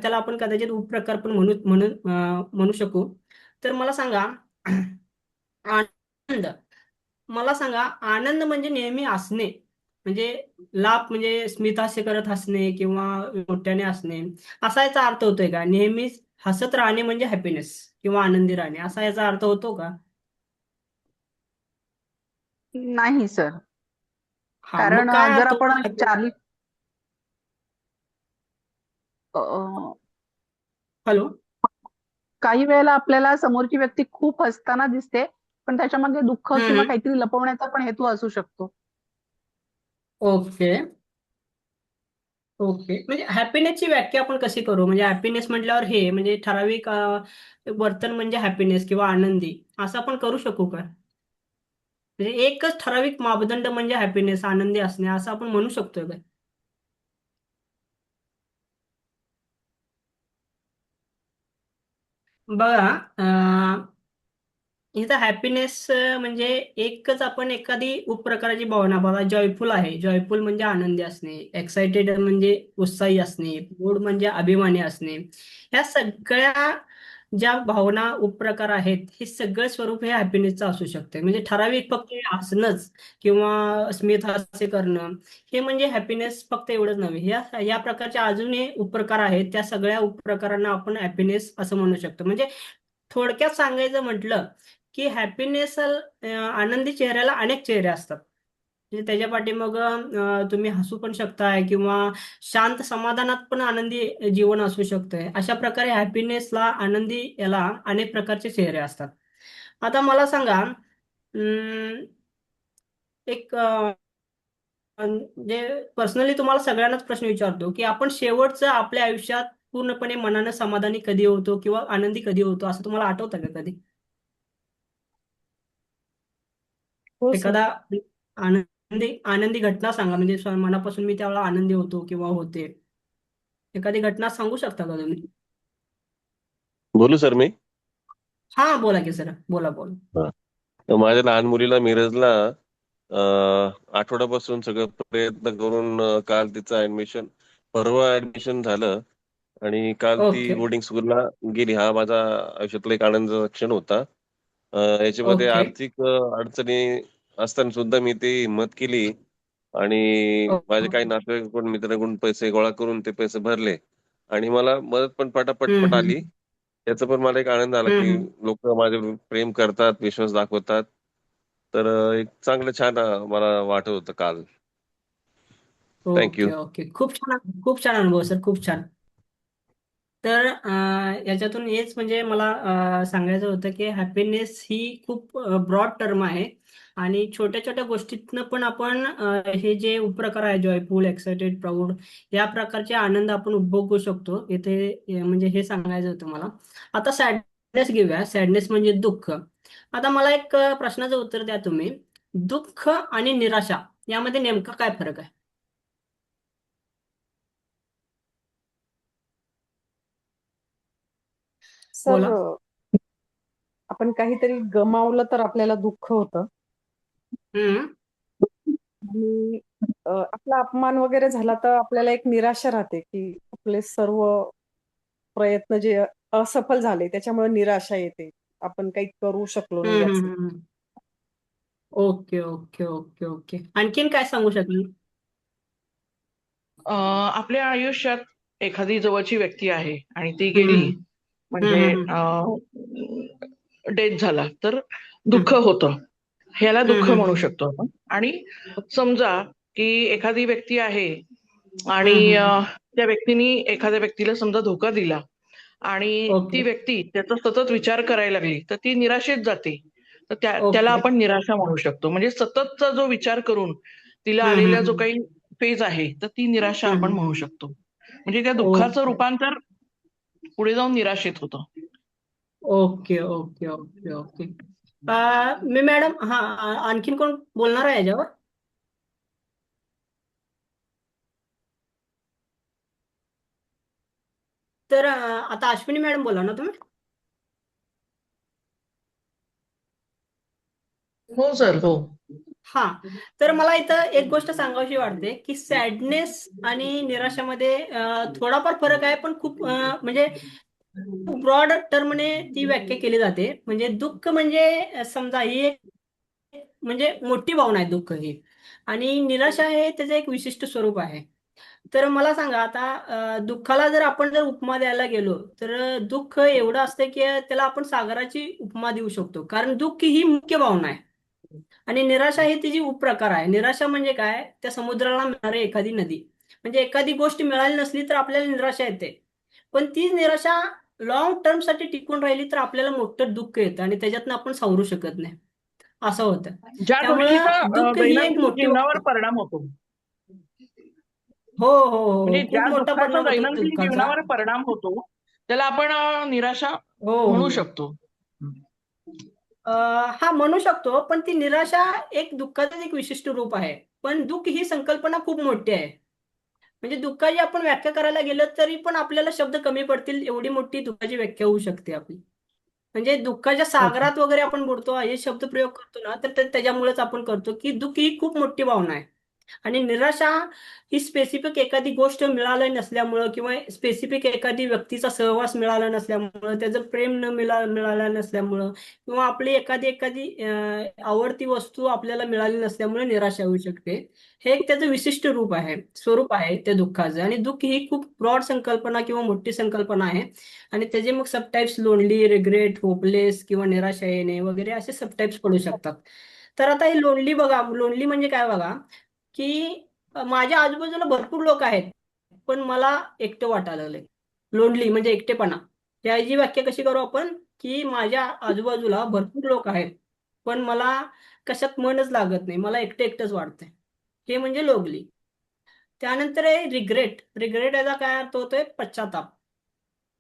त्याला आपण कदाचित उपप्रकार पण म्हणू शकू. तर मला सांगा आनंद. मला सांगा आनंद म्हणजे नेहमी असणे म्हणजे लाभ म्हणजे स्मितहास्य करत हसणे किंवा मोठ्याने हसणे असा याचा अर्थ होतोय का? नेहमीच हसत राहणे म्हणजे हॅपीनेस किंवा आनंदी राहणे असा याचा अर्थ होतो का? नाही सर. हा कारण मग काय जर अर्थ आपण होतो? चार्ली अ, हॅलो. काही वेळेला आपल्याला समोरची व्यक्ती खूप हसताना दिसते, पण त्याच्यामध्ये दुःख किंवा हम्म. काहीतरी लपवण्याचा पण हेतू असू शकतो. ओके. ओके म्हणजे हॅपीनेसची व्याख्या आपण कशी करू म्हणजे हॅपीनेस म्हटल्यावर हे म्हणजे ठराविक वर्तन म्हणजे हॅपीनेस किंवा आनंदी असं आपण करू शकू का? म्हणजे एकच ठराविक मापदंड म्हणजे हॅपीनेस आनंदी असणे असं आपण म्हणू शकतोय का? बघा इथं हॅपीनेस म्हणजे एकच आपण एखादी उपप्रकाराची भावना बघा जॉयफुल आहे जॉयफुल म्हणजे आनंदी असणे एक्साइटेड म्हणजे उत्साही असणे मूड म्हणजे अभिमानी असणे ह्या सगळ्या ज्या भावना उपप्रकार आहेत हे सगळं स्वरूप हे हॅपीनेसचं असू शकते म्हणजे ठराविक फक्त हे हसणंच किंवा स्मित हास्य करणं हे म्हणजे हॅपीनेस फक्त एवढंच नव्हे या प्रकारचे अजूनही उपप्रकार आहेत त्या सगळ्या उपप्रकारांना आपण हॅपीनेस असं म्हणू शकतो म्हणजे थोडक्यात सांगायचं म्हटलं की हॅपीनेस आनंदी चेहऱ्याला अनेक चेहरे असतात म्हणजे त्याच्या पाठीमाग तुम्ही हसू पण शकताय किंवा शांत समाधानात पण आनंदी जीवन असू शकतंय अशा प्रकारे हॅपीनेसला आनंदी याला अनेक प्रकारचे चेहरे असतात. आता मला सांगा एक म्हणजे पर्सनली तुम्हाला सगळ्यांनाच प्रश्न विचारतो की आपण शेवटचं आपल्या आयुष्यात पूर्णपणे मनानं समाधानी कधी होतो किंवा आनंदी कधी होतो असं तुम्हाला आठवतं का कधी? हो सर. एखादा आनंदी आनंदी घटना सांगा म्हणजे मनापासून मी त्यावेळेला आनंदी होतो किंवा होते एखादी घटना सांगू शकता का तुम्ही? बोलू सर मी? हा बोला की सर बोला बोला. हा. तर माझ्या लहान मुलीला मिरजला आठवड्यापासून सगळं प्रयत्न करून काल तिचं ऍडमिशन परवा ऍडमिशन झालं आणि काल ती ओके. बोर्डिंग स्कूलला गेली. हा माझा आयुष्यातला एक आनंदाचा क्षण होता. याच्यामध्ये ओके. आर्थिक अडचणी असताना सुद्धा मी ती हिंमत केली आणि माझे काही ओके. नातेवाईकडून मित्रांकडून पैसे गोळा करून ते पैसे भरले आणि मला मदत पण हम्म पटापट हम्म आली. याचा पण मला एक आनंद आला हम्म की हम्म. लोक माझे प्रेम करतात, विश्वास दाखवतात. तर एक चांगलं छान मला वाटत होतं काल. थँक्यू. ओके ओके खूप छान अनुभव सर खूप छान. तर याच्यातून हेच म्हणजे मला सांगायचं होतं की हॅपीनेस ही खूप ब्रॉड टर्म आहे आणि छोट्या छोट्या गोष्टीतनं पण आपण हे जे उपप्रकार आहे जॉयफुल एक्साइटेड प्राऊड या प्रकारचे आनंद आपण उपभोगू शकतो इथे म्हणजे हे सांगायचं होतं मला. आता सॅडनेस घेऊया सॅडनेस म्हणजे दुःख. आता मला एक प्रश्नाचं उत्तर द्या तुम्ही दुःख आणि निराशा यामध्ये नेमका काय फरक आहे? सर, बोला. आपण काहीतरी गमावलं तर आपल्याला दुःख होतं हम्म. आणि आपला अपमान वगैरे झाला तर आपल्याला एक निराशा राहते की आपले सर्व प्रयत्न जे असफल झाले त्याच्यामुळे निराशा येते. आपण काही करू शकलो नाही हम्म. याचं. Okay, okay, okay, okay. आणखीन काय सांगू शकाल? आपल्या आयुष्यात एखादी जवळची व्यक्ती आहे आणि ती गेली, हम्म. हम्म. म्हणजे हम्म. डेथ झाला, तर दुःख हम्म. होतं. ह्याला दुःख हम्म. म्हणू शकतो आपण. आणि समजा की एखादी व्यक्ती आहे आणि हम्म. हम्म. त्या व्यक्तीने एखाद्या व्यक्तीला समजा धोका दिला आणि ती ओके, व्यक्ती त्याचा सतत विचार करायला लागली, तर ती निराशेत जाते. तर त्याला ओके. आपण निराशा म्हणू शकतो. म्हणजे सततचा जो विचार करून तिला हम्म. आलेला जो हम्म. काही फेज आहे, तर ती निराशा हम्म. आपण म्हणू शकतो. म्हणजे त्या दुःखाचं ओके, रूपांतर पुढे जाऊन निराशेत होतं. Okay, okay, okay, okay. मी मॅडम, हा, आणखीन कोण बोलणार आहे याच्यावर? तर आता अश्विनी मॅडम बोला ना तुम्ही. हो सर, हो. हा. तर मला इथं एक गोष्ट सांगावीशी वाटते की सॅडनेस आणि निराशामध्ये थोडाफार फरक आहे, पण खूप म्हणजे ब्रॉड टर्मने ती व्याख्या केली जाते. म्हणजे दुःख म्हणजे समजा ही एक म्हणजे मोठी भावना आहे दुःख ही, आणि निराशा हे त्याचं एक विशिष्ट स्वरूप आहे. तर मला सांगा आता, दुःखाला जर आपण जर उपमा द्यायला गेलो तर दुःख एवढं असतं की त्याला आपण सागराची उपमा देऊ शकतो, कारण दुःख ही मुख्य भावना आहे आणि निराशा ही तिची उपप्रकार आहे. निराशा म्हणजे काय? त्या समुद्राला मिळणारी एखादी नदी. म्हणजे एखादी गोष्ट मिळाली नसली तर आपल्याला निराशा येते, पण तीच निराशा लॉंग टर्म साठी टिकून राहिली तर आपल्याला मोठं दुःख येतं आणि त्याच्यातनं आपण सावरू शकत नाही. असं होतं. ज्या गोष्टीचा त्यामुळं दुःख ही एक दैनंदिन मोठी जीवनावर भावना आहे. परिणाम होतो. हो, हो, हो, म्हणजे हो. खूप ज्या मोठा दुःखाचा परिणाम होतो दैनंदिन दुःखाचा. जीवनावर परिणाम होतो, त्याला आपण निराशा हो, म्हणू हो. शकतो. अ, हा, म्हणू शकतो, पण ती निराशा एक दुःखाचं एक विशिष्ट रूप आहे. पण दुःख ही संकल्पना खूप मोठी आहे. म्हणजे दुःखाची आपण व्याख्या करायला गेलं तरी पण आपल्याला शब्द कमी पडतील, एवढी मोठी दुःखाची व्याख्या होऊ शकते आपली. म्हणजे दुःखाच्या ओके. सागरात वगैरे आपण बुडतो हे शब्द प्रयोग करतो ना, तर त्याच्यामुळेच आपण करतो की दुःख ही खूप मोठी भावना आहे. आणि निराशा ही स्पेसिफिक एखादी गोष्ट मिळाली नसल्यामुळं किंवा स्पेसिफिक एखादी व्यक्तीचा सहवास मिळाला नसल्यामुळं, त्याचं प्रेम मिळालं नसल्यामुळं, किंवा आपली एखादी एखादी आवडती वस्तू आपल्याला मिळाली नसल्यामुळे निराशा होऊ शकते. हे एक त्याचं विशिष्ट रूप आहे, स्वरूप आहे त्या दुःखाचं. आणि दुःख ही खूप ब्रॉड संकल्पना किंवा मोठी संकल्पना आहे. आणि त्याचे मग सबटाईप्स लोनली, रिग्रेट, होपलेस किंवा निराशा येणे वगैरे असे सबटाईप्स पडू शकतात. तर आता हे लोनली बघा, लोनली म्हणजे काय बघा, की माझ्या आजूबाजूला भरपूर लोक आहेत पण मला एकटं वाटायला लागलंय. लोनली म्हणजे एकटेपणा. त्याची व्याख्या कशी करू आपण, की माझ्या आजूबाजूला भरपूर लोक आहेत पण मला कशात मनच लागत नाही, मला एकटं एकटंच वाटतंय. हे म्हणजे लोनली. त्यानंतर आहे रिग्रेट. रिग्रेट याचा काय अर्थ होतोय? पश्चाताप.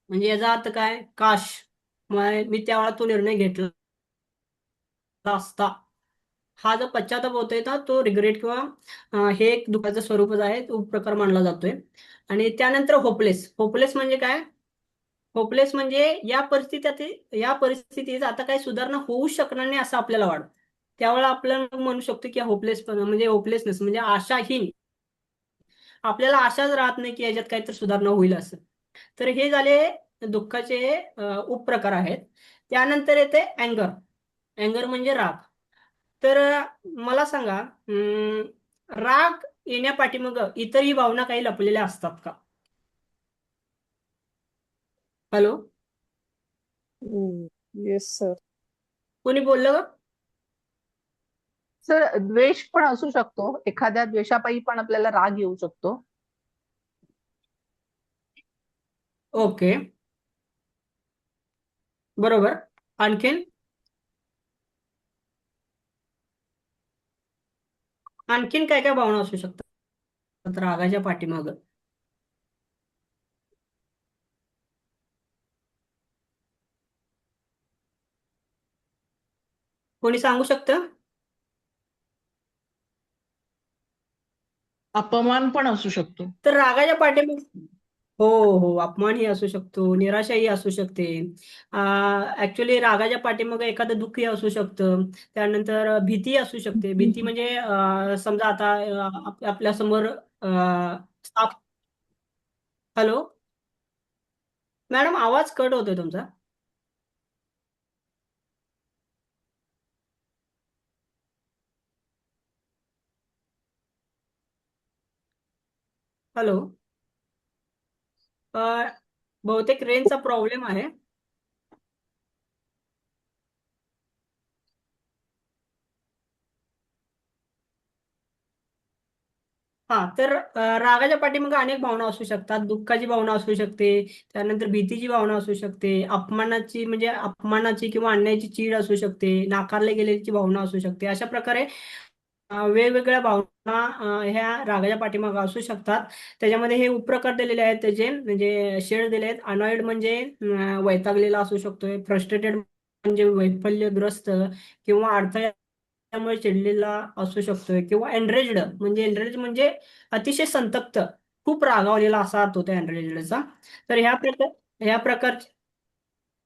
म्हणजे याचा अर्थ काय? काश मी त्यावेळा तो निर्णय घेतला असता. हा जो पश्चाताप होतोय ना, तो रिग्रेट किंवा हे एक दुःखाचं स्वरूपच आहे, तो प्रकार मानला जातोय. आणि त्यानंतर होपलेस. होपलेस म्हणजे काय? होपलेस म्हणजे या परिस्थितीत आता काही सुधारणा होऊ शकणार नाही असं आपल्याला वाटतं. त्यावेळेला आपल्याला म्हणू शकतो की होपलेस म्हणजे होपलेसनेस म्हणजे आशाहीन. आपल्याला आशाच राहत नाही की याच्यात काहीतरी सुधारणा होईल असं. तर हे झाले दुःखाचे उपप्रकार आहेत. त्यानंतर येते अँगर. अँगर म्हणजे राग. तर मला सांगा, राग येण्यापाठीमागं इतरही भावना काही लपलेल्या असतात का? हॅलो? Yes sir. कोणी बोललं का? सर, द्वेष पण असू शकतो. एखाद्या द्वेषापायी पण आपल्याला राग येऊ शकतो. ओके, बरोबर. आणखीन आणखीन काय काय भावना असू शकतात रागाच्या पाठीमागं? कोणी सांगू शकतं? अपमान पण असू शकतो. तर रागाच्या पाठीमागे हो हो, अपमानही असू शकतो, निराशाही असू शकते. ऍक्च्युली रागाच्या पाठीमागे एखादं दुःखही असू शकतं. त्यानंतर भीती असू शकते. भीती म्हणजे समजा आता आपल्या समोर साप. हॅलो मॅडम, आवाज कट होतोय तुमचा. हॅलो. अ, बहुतेक रेंजचा प्रॉब्लेम आहे. हा तर रागाच्या पाठीमागे अनेक भावना असू शकतात. दुःखाची भावना असू शकते. त्यानंतर भीतीची भावना असू शकते. अपमानाची म्हणजे अपमानाची किंवा अन्यायाची चीड असू शकते. नाकारले गेल्याची भावना असू शकते. अशा प्रकारे वेगवेगळ्या भावना ह्या रागाच्या पाठीमागे असू शकतात. त्याच्यामध्ये हे उपप्रकार दिलेले आहेत त्याचे, म्हणजे शेड दिले आहेत. अनॉइड म्हणजे वैतागलेला असू शकतोय. फ्रस्ट्रेटेड म्हणजे वैफल्यग्रस्त किंवा अडथळ्यामुळे चिडलेला असू शकतोय. किंवा एनरेज म्हणजे अतिशय संतप्त, खूप रागावलेला असा अर्थ होतो एनरेजचा. तर ह्या प्रकारचे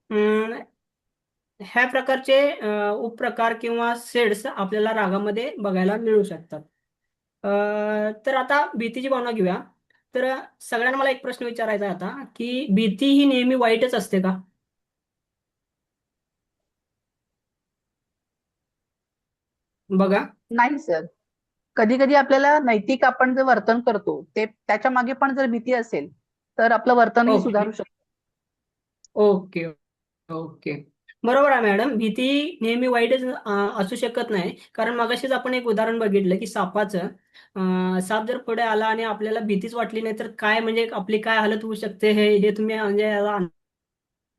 अं, ह्या प्रकारचे उपप्रकार किंवा शेड्स आपल्याला रागामध्ये बघायला मिळू शकतात. तर आता भीतीची भावना घेऊया. तर सगळ्यांना मला एक प्रश्न विचारायचा आहे आता, की भीती ही नेहमी वाईटच असते का? बघा. नाही सर. कधी कधी आपल्याला नैतिक आपण जे वर्तन करतो ते त्याच्या मागे पण जर भीती असेल तर आपलं वर्तनही ओके सुधारू शकतं. Okay okay. बरोबर आहे मॅडम. भीती नेहमी वाईटच असू शकत नाही. कारण मगाशीच आपण एक उदाहरण बघितलं की सापाचं. साप जर पुढे आला आणि आपल्याला भीतीच वाटली नाही तर काय, म्हणजे आपली काय हालत होऊ शकते हे हे तुम्ही म्हणजे याला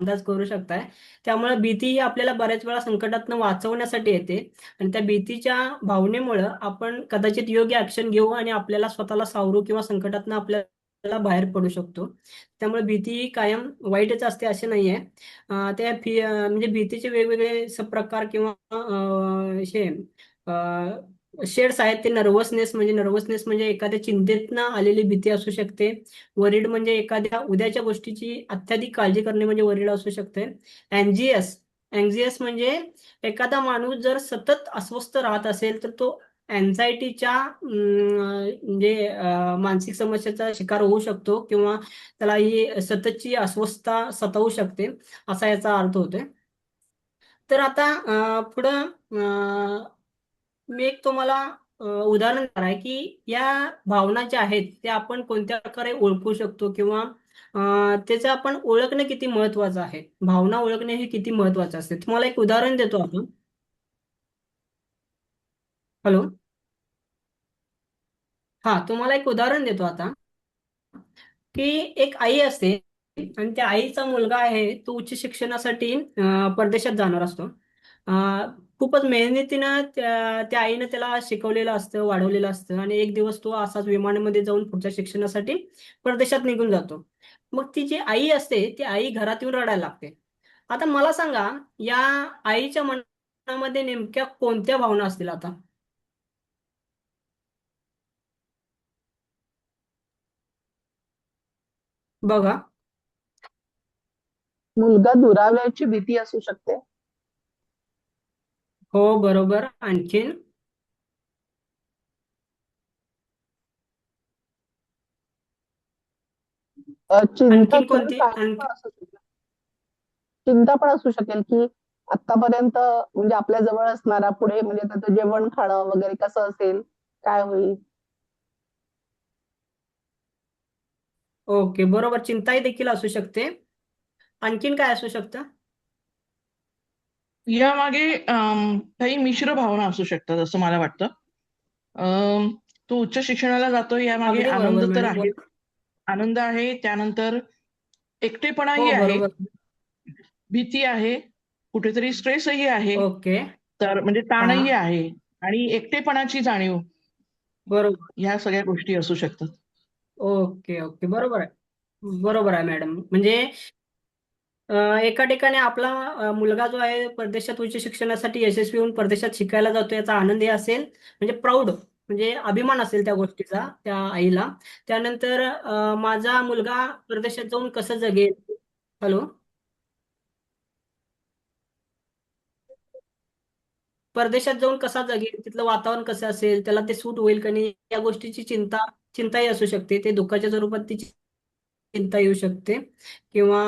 अंदाज करू शकताय. त्यामुळे भीती ही आपल्याला बऱ्याच वेळा संकटातनं वाचवण्यासाठी येते. आणि त्या भीतीच्या भावनेमुळं आपण कदाचित योग्य ऍक्शन घेऊ आणि आपल्याला स्वतःला सावरू किंवा संकटातनं आपल्याला बाहेर पडू शकतो. त्यामुळे भीती ही कायम वाईटच असते असे नाहीये. म्हणजे भीतीचे वेगवेगळे प्रकार किंवा शेड्स आहेत. ते नर्वसनेस म्हणजे एखाद्या चिंतेतनं आलेली भीती असू शकते. वरीड म्हणजे एखाद्या उद्याच्या गोष्टीची अत्याधिक काळजी करणे म्हणजे वरीड असू शकते. अँक्झियस म्हणजे एखादा माणूस जर सतत अस्वस्थ राहत असेल तर तो अँझायटीच्या म्हणजे मानसिक समस्याचा शिकार होऊ शकतो किंवा त्याला ही सततची अस्वस्थता सतावू शकते, असा याचा अर्थ होतोय. तर आता पुढं मी एक तुम्हाला उदाहरण देणार आहे की या भावना ज्या आहेत त्या आपण कोणत्या प्रकारे ओळखू शकतो किंवा त्याचं आपण ओळखणं किती महत्वाचं आहे. भावना ओळखणे हे किती महत्वाचं असते. तुम्हाला एक उदाहरण देतो आपण. हॅलो. हा, तुम्हाला एक उदाहरण देतो आता, की एक आई असते आणि त्या आईचा मुलगा आहे तो उच्च शिक्षणासाठी परदेशात जाणार असतो. खूपच मेहनतीनं त्या आईनं त्याला शिकवलेलं असतं, वाढवलेलं असतं आणि एक दिवस तो असाच विमानामध्ये जाऊन पुढच्या शिक्षणासाठी परदेशात निघून जातो. मग ती जी आई असते ती आई घरात येऊन रडायला लागते. आता मला सांगा, या आईच्या मनामध्ये नेमक्या कोणत्या भावना असतील आता? बघा. मुलगा दुरावल्याची भीती असू शकते. हो, बरोबर. आणखीन? चिंता आणखीन सर, कोणती काळजी पण असू शकेल. चिंता पण असू शकेल की आतापर्यंत म्हणजे आपल्या जवळ असणारा पुढे म्हणजे त्याचं जेवण खाणं वगैरे कसं असेल, काय होईल. ओके, बरोबर. चिंताही देखील असू शकते. आणखीन काय असू शकतं? यामागे काही मिश्र भावना असू शकतात असं मला वाटतं. अम, तो उच्च शिक्षणाला जातोय यामागे अगदी आनंद बरोबर तर मॅडम, आहे. बोला. आनंद आहे, त्यानंतर एकटेपणाही हो, आहे, बरोबर. भीती आहे, कुठेतरी स्ट्रेसही आहे, ओके. तर म्हणजे हा, ताणही आहे आणि एकटेपणाची जाणीव, बरोबर. ह्या सगळ्या गोष्टी असू शकतात. ओके ओके, बरोबर आहे. बरोबर आहे मॅडम. म्हणजे एका ठिकाणी आपला मुलगा जो आहे परदेशात उच्च शिक्षणासाठी यशस्वी होऊन परदेशात शिकायला जातो याचा आनंद हे असेल, म्हणजे प्राऊड म्हणजे अभिमान असेल त्या गोष्टीचा त्या आईला. त्यानंतर माझा मुलगा परदेशात जाऊन कसं जगेल. हॅलो. परदेशात जाऊन कसा जगेल, तिथलं वातावरण कसं असेल, त्याला ते सूट होईल का नाही, या गोष्टीची चिंताही असू शकते. ते दुःखाच्या स्वरूपात ती चिंता येऊ शकते, किंवा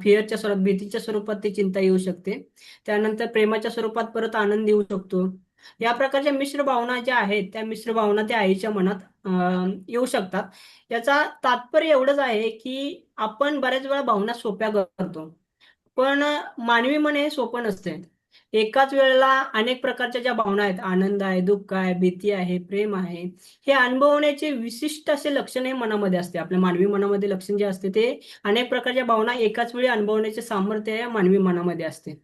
फिअरच्या स्वरूपात, भीतीच्या स्वरूपात ती चिंता येऊ शकते. त्यानंतर प्रेमाच्या स्वरूपात परत आनंद येऊ शकतो. या प्रकारच्या मिश्र भावना ज्या आहेत, त्या मिश्र भावना त्या आईच्या मनात येऊ शकतात. याचा तात्पर्य एवढंच आहे की आपण बऱ्याच वेळा भावना सोप्या करतो, पण मानवी मन हे सोपं नसते. एकाच वेळेला अनेक प्रकारच्या ज्या भावना आहेत, आनंद आहे, दुःख आहे, भीती आहे, प्रेम आहे, हे अनुभवण्याचे विशिष्ट असे लक्षण हे मनामध्ये असते. आपल्या मानवी मनामध्ये लक्षण जे असते ते अनेक प्रकारच्या भावना एकाच वेळी अनुभवण्याचे सामर्थ्य या मानवी मनामध्ये असते.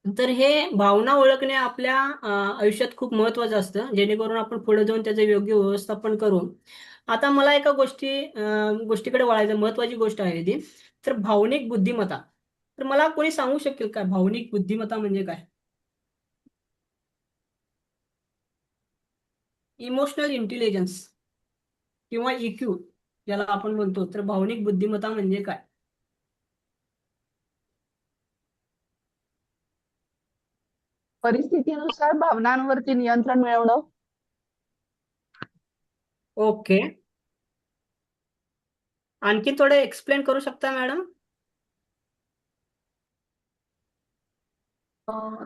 तर हे भावना ओळखणे आपल्या आयुष्यात खूप महत्वाचं असतं, जेणेकरून आपण पुढे जाऊन त्याचं योग्य व्यवस्थापन करू. आता मला एका गोष्टीकडे वळायचं, महत्वाची गोष्ट आहे ती, तर भावनिक बुद्धिमत्ता. तर मला कोणी सांगू शकेल का भावनिक बुद्धिमत्ता म्हणजे काय? इमोशनल इंटेलिजन्स किंवा इक्यू ज्याला आपण म्हणतो, तर भावनिक बुद्धिमत्ता म्हणजे काय? परिस्थितीनुसार भावनांवरती नियंत्रण मिळवणं. ओके. आणखी थोडे एक्सप्लेन करू शकता मॅडम? अं,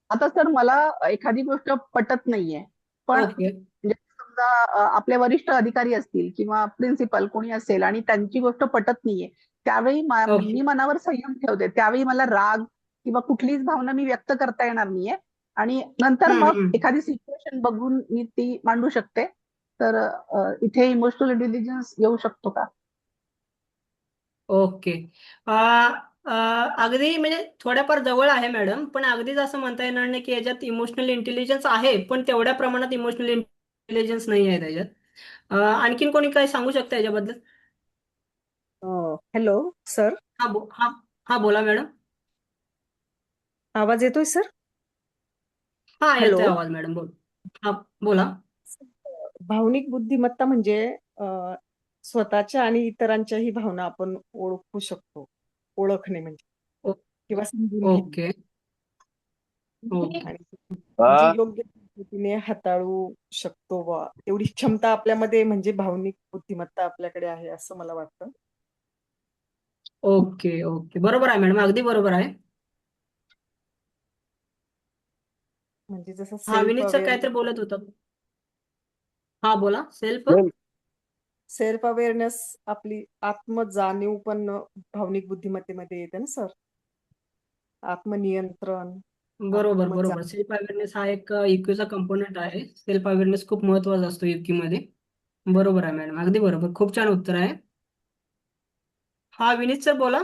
आता सर मला एखादी गोष्ट पटत नाहीये, पण ओके. म्हणजे समजा आपले वरिष्ठ अधिकारी असतील किंवा प्रिन्सिपल कोणी असेल आणि त्यांची गोष्ट पटत नाहीये, त्यावेळी ओके. मी मनावर संयम ठेवते. त्यावेळी मला राग किंवा कुठलीच भावना मी व्यक्त करता येणार नाहीये, आणि नंतर हम्म, मग हम्म. एखादी सिच्युएशन बघून मी ती मांडू शकते. तर इथे इमोशनल इंटेलिजन्स येऊ शकतो का? ओके. अ, अ, अगदी म्हणजे थोड्याफार जवळ आहे मॅडम, पण अगदीच असं म्हणता येणार नाही की याच्यात इमोशनल इंटेलिजन्स आहे, पण तेवढ्या प्रमाणात इमोशनल इंटेलिजन्स नाही आहे त्याच्यात. आणखीन कोणी काय सांगू शकतं याच्याबद्दल? हॅलो सर, हा बोला मॅडम. आवाज येतोय सर? हा, हॅलो. येतोय आवाज मॅडम, बोल. हा, बोला. भावनिक बुद्धिमत्ता म्हणजे अ, स्वतःच्या आणि इतरांच्याही भावना आपण ओळखू शकतो. ओळखणे म्हणजे ओ- किंवा समजून घेणे ओके. ओके. आणि म्हणजे हा योग्य पद्धतीने हाताळू शकतो बा, एवढी क्षमता आपल्यामध्ये म्हणजे भावनिक बुद्धिमत्ता आपल्याकडे आहे असं मला वाटतं. ओके. ओके, बरोबर आहे मॅडम, अगदी बरोबर आहे. म्हणजे जसं हा, सेल्फ विनीत सर अवेअर काहीतरी बोलत होता. हा, बोला. सेल्फ. नाही, सेल्फ अवेअरनेस आपली आत्मजाणीव पण भावनिक बुद्धिमत्तेमध्ये येते ना सर. आत्मनियंत्रण, बरोबर, बरोबर. आत्मजाण सेल्फ अवेअरनेस हा एक इक्यूचा कंपोनेंट आहे. सेल्फ अवेअरनेस खूप महत्वाचा असतो इक्यू मध्ये. बरोबर आहे मॅडम, अगदी बरोबर, खूप छान उत्तर आहे. हा, विनीत सर बोला.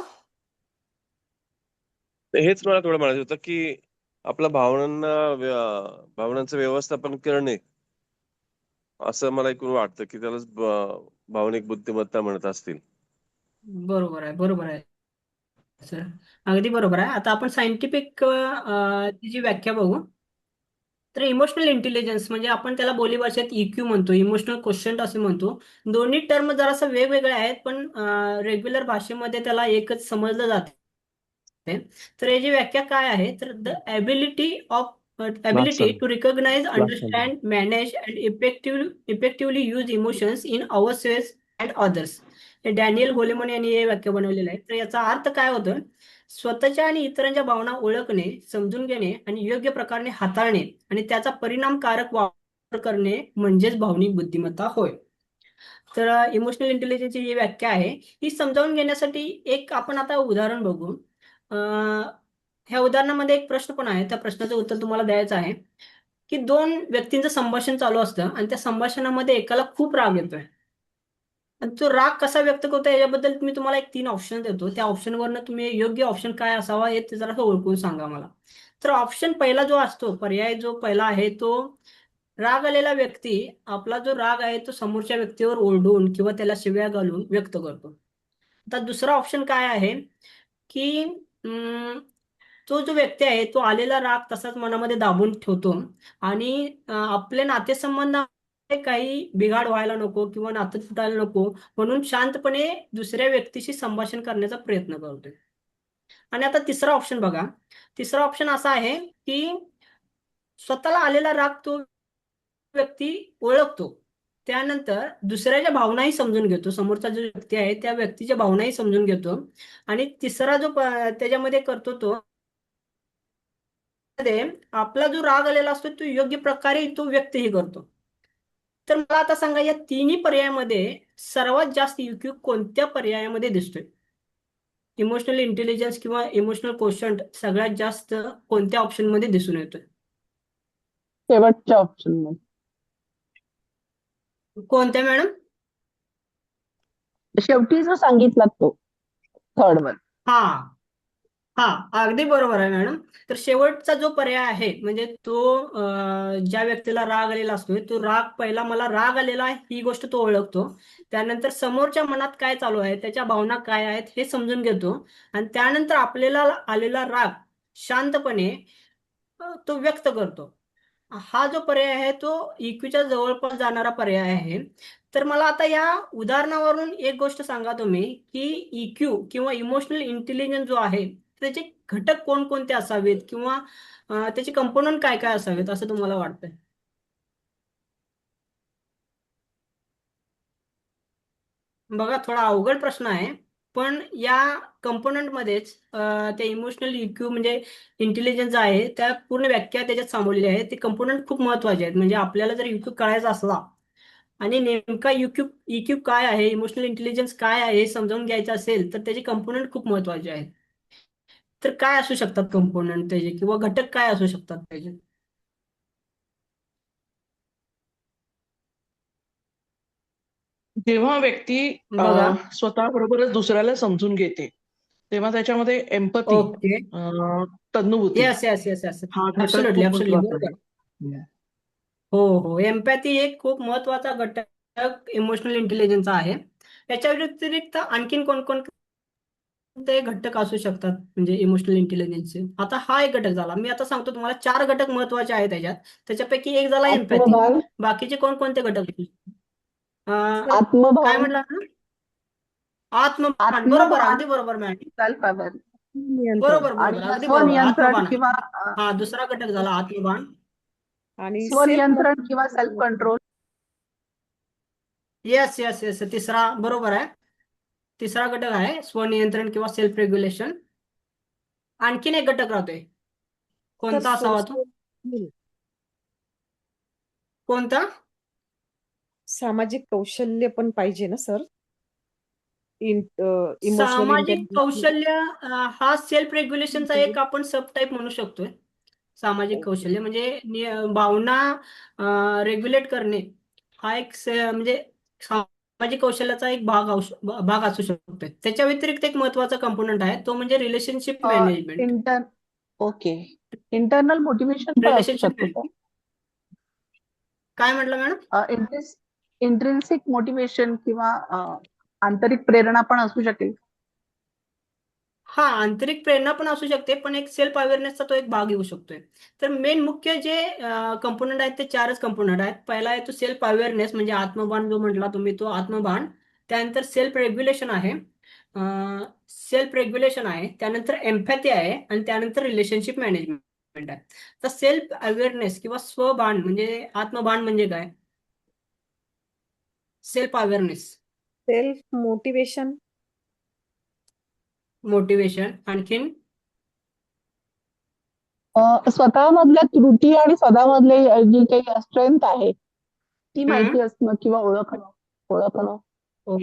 हेच मला थोडं म्हणायचं होतं की आपल्या भावनांचं व्यवस्थापन करणे, असं मला एकूण वाटतं की त्यालाच भावनिक बुद्धिमत्ता म्हणत असतील. बरोबर आहे, बरोबर आहे सर, अगदी बरोबर आहे. आता आपण सायंटिफिक जी व्याख्या बघू. तर इमोशनल इंटेलिजन्स म्हणजे आपण त्याला बोलीभाषेत इक्यू म्हणतो, इमोशनल क्वेश्चन असे म्हणतो. दोन्ही टर्म जरासं वेगवेगळे आहेत, पण रेग्युलर भाषेमध्ये त्याला एकच समजलं जाते. तर याची व्याख्या काय आहे, तर द ॲबिलिटी लागसन टू रिकॉग्नाइज, लागसन understand, manage and effectively use emotions in our selves and others. हे डॅनियल गोलेमन यांनी हे वाक्य बनवलेलं आहे. तर याचा अर्थ काय होतं? स्वतःच्या आणि इतरांच्या भावना ओळखणे, समजून घेणे आणि योग्य प्रकारे हाताळणे आणि त्याचा परिणामकारक वापर करणे म्हणजेच भावनिक बुद्धिमत्ता होय. तर इमोशनल इंटेलिजन्सची जी व्याख्या आहे, ही समजावून घेण्यासाठी एक आपण आता उदाहरण बघू. ह्या उदाहरणामध्ये एक प्रश्न पण आहे, त्या प्रश्नाचं उत्तर तुम्हाला द्यायचं आहे की दोन व्यक्तींचं संभाषण चालू असतं आणि त्या संभाषणामध्ये एकाला खूप राग येतोय, आणि तो राग कसा व्यक्त करतो याच्याबद्दल मी तुम्हाला एक 3 ऑप्शन देतो. त्या ऑप्शनवरनं तुम्ही योग्य ऑप्शन काय असावा हे ते जरा ओळखून सांगा मला. तर ऑप्शन पहिला जो असतो, पर्याय जो पहिला आहे तो, राग आलेला व्यक्ती आपला जो राग आहे तो समोरच्या व्यक्तीवर ओरडून किंवा त्याला शिव्या घालून व्यक्त करतो. आता दुसरा ऑप्शन काय आहे की तो जो व्यक्ती आहे तो आलेला राग तसाच मनामध्ये दाबून ठेवतो आणि आपल्या नातेसंबंधामध्ये काही बिघाड व्हायला नको किंवा नातं तुटायला नको म्हणून शांतपणे दुसऱ्या व्यक्तीशी संभाषण करण्याचा प्रयत्न करतोय. आणि आता तिसरा ऑप्शन बघा. तिसरा ऑप्शन असा आहे की स्वतःला आलेला राग तो व्यक्ती ओळखतो. त्यानंतर दुसऱ्याच्या भावनाही समजून घेतो. समोरचा जो व्यक्ती आहे त्या व्यक्तीच्या भावनाही समजून घेतो. आणि तिसरा जो त्याच्यामध्ये करतो तो आपला जो राग आलेला असतो तो योग्य प्रकारे तो व्यक्तही करतो. तर मला आता सांगा या तिन्ही पर्यायामध्ये सर्वात जास्त इक्यू कोणत्या पर्यायामध्ये दिसतोय? इमोशनल इंटेलिजन्स किंवा इमोशनल कोशंट सगळ्यात जास्त कोणत्या ऑप्शन मध्ये दिसून येतोय? शेवटच्या ऑप्शन मध्ये. कोणत्या मॅडम? शेवटी जो सांगितला तो थर्ड वन. हा हा, अगदी बरोबर आहे मॅडम. तर शेवटचा जो पर्याय आहे म्हणजे तो ज्या व्यक्तीला राग आलेला असतोय तो राग पहिला मला राग आलेला आहे ही गोष्ट तो ओळखतो. त्यानंतर समोरच्या मनात काय चालू आहे त्याच्या भावना काय आहेत हे समजून घेतो. आणि त्यानंतर आपल्याला आलेला राग शांतपणे तो व्यक्त करतो. हा जो पर्याय आहे तो इक्यूच्या जवळपास जाणारा पर्याय आहे. तर मला आता या उदाहरणावरून एक गोष्ट सांगा तुम्ही की इक्यू किंवा इमोशनल इंटेलिजन्स जो आहे त्याचे घटक कोणकोणते असावेत किंवा त्याचे कंपोनंट काय काय असावेत असं तुम्हाला वाटतंय? बघा थोडा अवघड प्रश्न आहे. पण या कंपोनंट मध्येच त्या इमोशनल इक्यू म्हणजे इंटेलिजन्स आहे त्या पूर्ण व्याख्या त्याच्यात सांगलेली आहे. ते कंपोनंट खूप महत्वाचे आहेत. म्हणजे आपल्याला जर इक्यू कळायचा असला आणि नेमका इक्यू काय आहे इमोशनल इंटेलिजन्स काय आहे हे समजावून घ्यायचं असेल तर त्याचे कंपोनंट खूप महत्वाचे आहेत. तर काय असू शकतात कंपोनंट त्याचे किंवा घटक काय असू शकतात त्याचे? जेव्हा व्यक्ती बघा. स्वतःबरोबरच दुसऱ्याला समजून घेते तेव्हा त्याच्यामध्ये एम्पथी, ओके. तन्नुभूती येस येस येस येस. हा घटक ऍब्सोल्युटली खूप ऍब्सोल्युटली महत्वाचा बरोबर. आहे. हो हो, एम्पॅथी एक खूप महत्वाचा घटक इमोशनल इंटेलिजन्सचा आहे. याच्या व्यतिरिक्त आणखीन कोणकोणते घटक असू शकतात म्हणजे इमोशनल इंटेलिजन्सचे? आता हा एक घटक झाला. मी आता सांगतो तुम्हाला 4 घटक महत्वाचे आहेत त्याच्यात. त्याच्यापैकी एक झाला एम्पॅथी. आत्मभान. बाकीचे कोणकोणते घटक असू शकतात? काय आत्मभान. म्हटलं ना? आत्मभान. बरोबर, आत्मभान. अगदी बरोबर मॅडम. Self aware. नियंत्रण बरोबर आणि बरोबर, अगदी बरोबर. स्वनियंत्रण आत्मभान. किंवा हा, दुसरा घटक झाला आत्मभान. आणि सेल्फ स्वनियंत्रण किंवा self control. Yes yes yes, तिसरा बरोबर आहे. तिसरा घटक आहे स्वनियंत्रण किंवा सेल्फ रेग्युलेशन. आणखीन एक घटक राहतोय. कोणता असावा तो? कोणता? सामाजिक कौशल्य पण पाहिजे ना सर? इमोशनल सामाजिक इंटेलिजन्स. कौशल्य हा सेल्फ रेग्युलेशनचा एक आपण सब टाईप म्हणू शकतोय. सामाजिक कौशल्य म्हणजे भावना रेग्युलेट करणे हा एक म्हणजे सामाजिक कौशल्याचा एक भाग असू शकतो. त्याच्या व्यतिरिक्त एक महत्वाचा कंपोनंट आहे तो म्हणजे relationship management. Okay. Internal motivation पण असू रिलेशनशिप शकतो का? काय म्हटलं मॅडम? इंट्रिन्सिक मोटिवेशन किंवा आंतरिक प्रेरणा पण असू शकेल. हा, आंतरिक प्रेरणा पण असू शकते पण एक सेल्फ अवेअरनेसचा तो एक भाग येऊ शकतोय. तर मेन मुख्य जे कंपोनंट आहेत ते 4च कंपोनंट आहेत. पहिला आहे तो सेल्फ अवेअरनेस म्हणजे आत्मभान जो म्हटला तुम्ही तो आत्मभान. त्यानंतर सेल्फ रेग्युलेशन आहे. त्यानंतर एम्पॅथी आहे आणि त्यानंतर रिलेशनशिप मॅनेजमेंट आहे. तर सेल्फ अवेअरनेस किंवा स्वभान म्हणजे आत्मभान म्हणजे काय? Self awareness, self motivation. Motivation. आणखीन स्वतःमधल्या त्रुटी आणि स्वतःमधले जी काही स्ट्रेंथ आहे ती माहिती असणं किंवा ओळखणं. हो,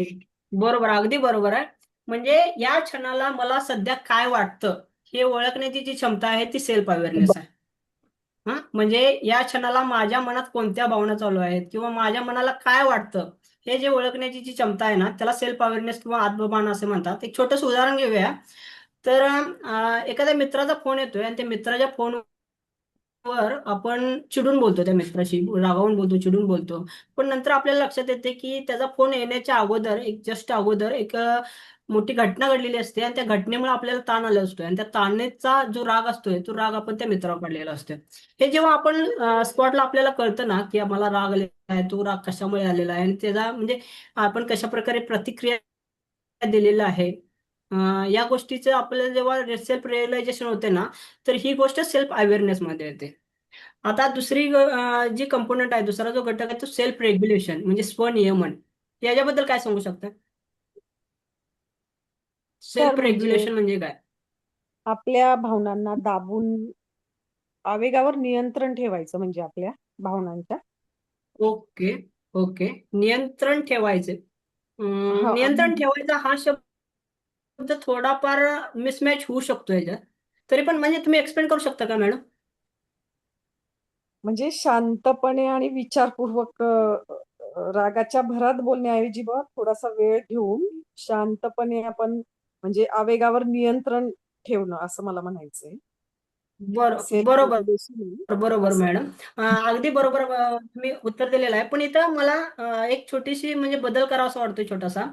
बरोबर, अगदी बरोबर आहे. म्हणजे या क्षणाला मला सध्या काय वाटतं हे ओळखण्याची जी क्षमता आहे ती सेल्फ अवेअरनेस आहे. हा, म्हणजे या क्षणाला माझ्या मनात कोणत्या भावना चालू आहेत किंवा माझ्या मनाला काय वाटतं हे जे ओळखण्याची जी क्षमता आहे ना त्याला सेल्फ अवेअरनेस किंवा आत्मभान असे म्हणतात. एक छोटंसं उदाहरण घेऊया. तर एखाद्या मित्राचा फोन येतोय आणि त्या मित्राच्या फोन वर आपण चिडून बोलतो त्या मित्राशी, रागावून बोलतो, चिडून बोलतो. पण नंतर आपल्याला लक्षात येते की त्याचा फोन येण्याच्या अगोदर, एक जस्ट अगोदर एक मोठी घटना घडलेली असते आणि त्या घटनेमुळे आपल्याला ताण आला असतोय आणि त्या ताणाचा जो राग असतोय तो राग आपण त्या मित्रावर काढलेला असतोय. हे जेव्हा आपण स्पॉटला आपल्याला कळतं ना की आम्हाला राग आलेला आहे, तो राग कशामुळे आलेला आहे आणि त्याचा म्हणजे आपण कशा प्रकारे प्रतिक्रिया दिलेला आहे, या गोष्टीचं आपल्याला जेव्हा सेल्फ रिअलायझेशन होते ना, तर ही गोष्ट सेल्फ अवेअरनेस मध्ये येते. आता दुसरी जी कंपोनंट आहे, दुसरा जो घटक आहे तो सेल्फ रेग्युलेशन म्हणजे स्वनियमन. याच्याबद्दल काय सांगू शकता? सर सेल्फ म्हणजे रेग्युलेशन म्हणजे काय? आपल्या भावनांना दाबून आवेगावर नियंत्रण ठेवायचं म्हणजे आपल्या भावनांच्या. ओके. ओके. नियंत्रण ठेवायचे. हा नियंत्रण ठेवायचा हा शब्द थोडाफार मिसमॅच होऊ शकतो याच्यात. तरी पण म्हणजे तुम्ही एक्सप्लेन करू शकता का मॅडम? म्हणजे शांतपणे आणि विचारपूर्वक रागाच्या भरात बोलण्याऐवजी बघ थोडासा वेळ घेऊन शांतपणे आपण म्हणजे आवेगावर नियंत्रण ठेवणं असं मला म्हणायचंय. सेल्फ बरोबर. रेग्युलेशन बरोबर असं. मॅडम. अगदी बरोबर तुम्ही उत्तर दिलेलं आहे. पण इथं मला एक छोटीशी म्हणजे बदल करावा वाटतो छोटासा.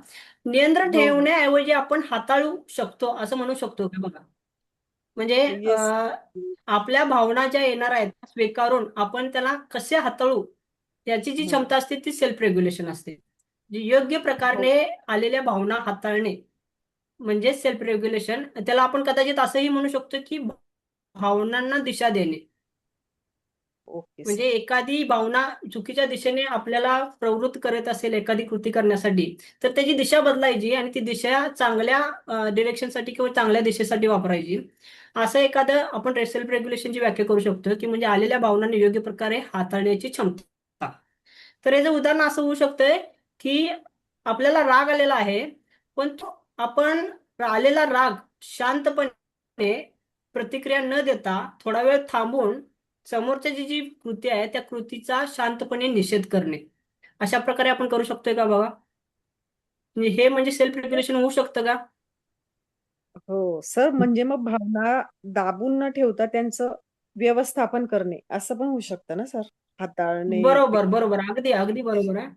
नियंत्रण हो हो ठेवण्याऐवजी आपण हाताळू शकतो असं म्हणू शकतो का बघा. म्हणजे येस. आपल्या भावना ज्या येणार आहेत त्या स्वीकारून आपण त्याला कसे हाताळू याची जी क्षमता असते ती सेल्फ रेग्युलेशन असते. जी योग्य हो प्रकारे आलेल्या भावना हाताळणे म्हणजे सेल्फ रेग्युलेशन. त्याला आपण कदाचित असंही म्हणू शकतो की भावनांना दिशा देणे. ओके म्हणजे सर. एखादी भावना चुकीच्या दिशेने आपल्याला प्रवृत्त करत असेल एखादी कृती करण्यासाठी, तर त्याची दिशा बदलायची आणि ती दिशा चांगल्या डिरेक्शनसाठी किंवा चांगल्या दिशेसाठी वापरायची. असं एखादं आपण सेल्फ रेग्युलेशनची व्याख्या करू शकतो की म्हणजे आलेल्या भावनांना योग्य प्रकारे हाताळण्याची क्षमता. तर याचं उदाहरण असं होऊ शकतंय की आपल्याला राग आलेला आहे, पण तो आपण आलेला राग शांतपणे प्रतिक्रिया न देता थोडा वेळ थांबून समोरच्या जी जी कृती आहे त्या कृतीचा शांतपणे निषेध करणे. अशा प्रकारे आपण करू शकतोय का बाबा? म्हणजे हे म्हणजे सेल्फ रेग्युलेशन होऊ शकतं का? हो सर, म्हणजे मग भावना दाबून न ठेवता त्यांचं व्यवस्थापन करणे असं पण होऊ शकतं ना सर? हाताळणे. बरोबर, बरोबर. अगदी, अगदी बरोबर आहे.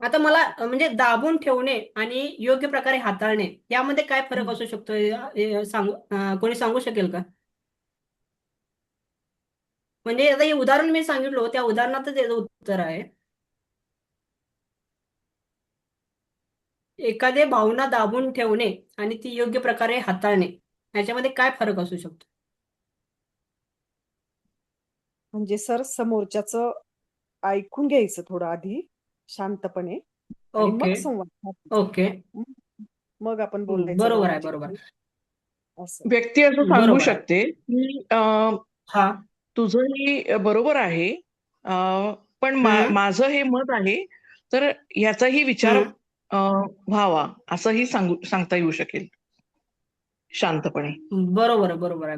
आता मला म्हणजे दाबून ठेवणे आणि योग्य प्रकारे हाताळणे यामध्ये काय फरक हं. असू शकतो कोणी सांगू शकेल का? म्हणजे आता हे उदाहरण मी सांगितलं त्या उदाहरणातच याचं उत्तर आहे. एखादे भावना दाबून ठेवणे आणि ती योग्य प्रकारे हाताळणे याच्यामध्ये काय फरक असू शकतो? म्हणजे सर समोरच्याचं ऐकून घ्यायचं थोडं आधी शांतपणे आणि ओके. मग संवाद साधायचा. ओके. मग मग आपण बोलायचं बरोबर आहे, भावनेची बरोबर. खरी असं. व्यक्ती असं सांगू बरोबर आहे. शकते की हा. तुझंही बरोबर आहे. पण हम्म. माझं हे मत आहे, तर याचाही विचार हम्म. व्हावा असंही सांगता येऊ शकेल शांतपणे. बरोबर आहे, बरोबर आहे.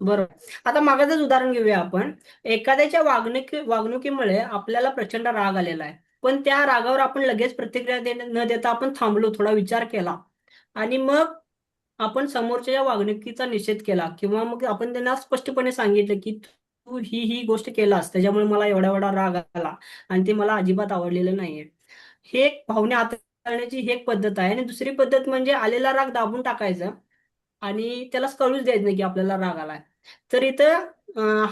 बरोबर. आता मागाचंच उदाहरण घेऊया आपण. एखाद्याच्या वागणुकीमुळे आपल्याला प्रचंड राग आलेला आहे. पण त्या रागावर आपण लगेच प्रतिक्रिया न देता आपण थांबलो, थोडा विचार केला आणि मग आपण समोरच्या वागणुकीचा निषेध केला किंवा मग आपण त्यांना स्पष्टपणे सांगितलं की तू ही गोष्ट केलास त्याच्यामुळे मला एवढा एवढा राग आला आणि ते मला अजिबात आवडलेलं नाहीये. हे एक भावना हाताळण्याची ही एक पद्धत आहे आणि दुसरी पद्धत म्हणजे आलेला राग दाबून टाकायचा आणि त्याला कळूच द्यायचं नाही की आपल्याला राग आलाय. तर इथं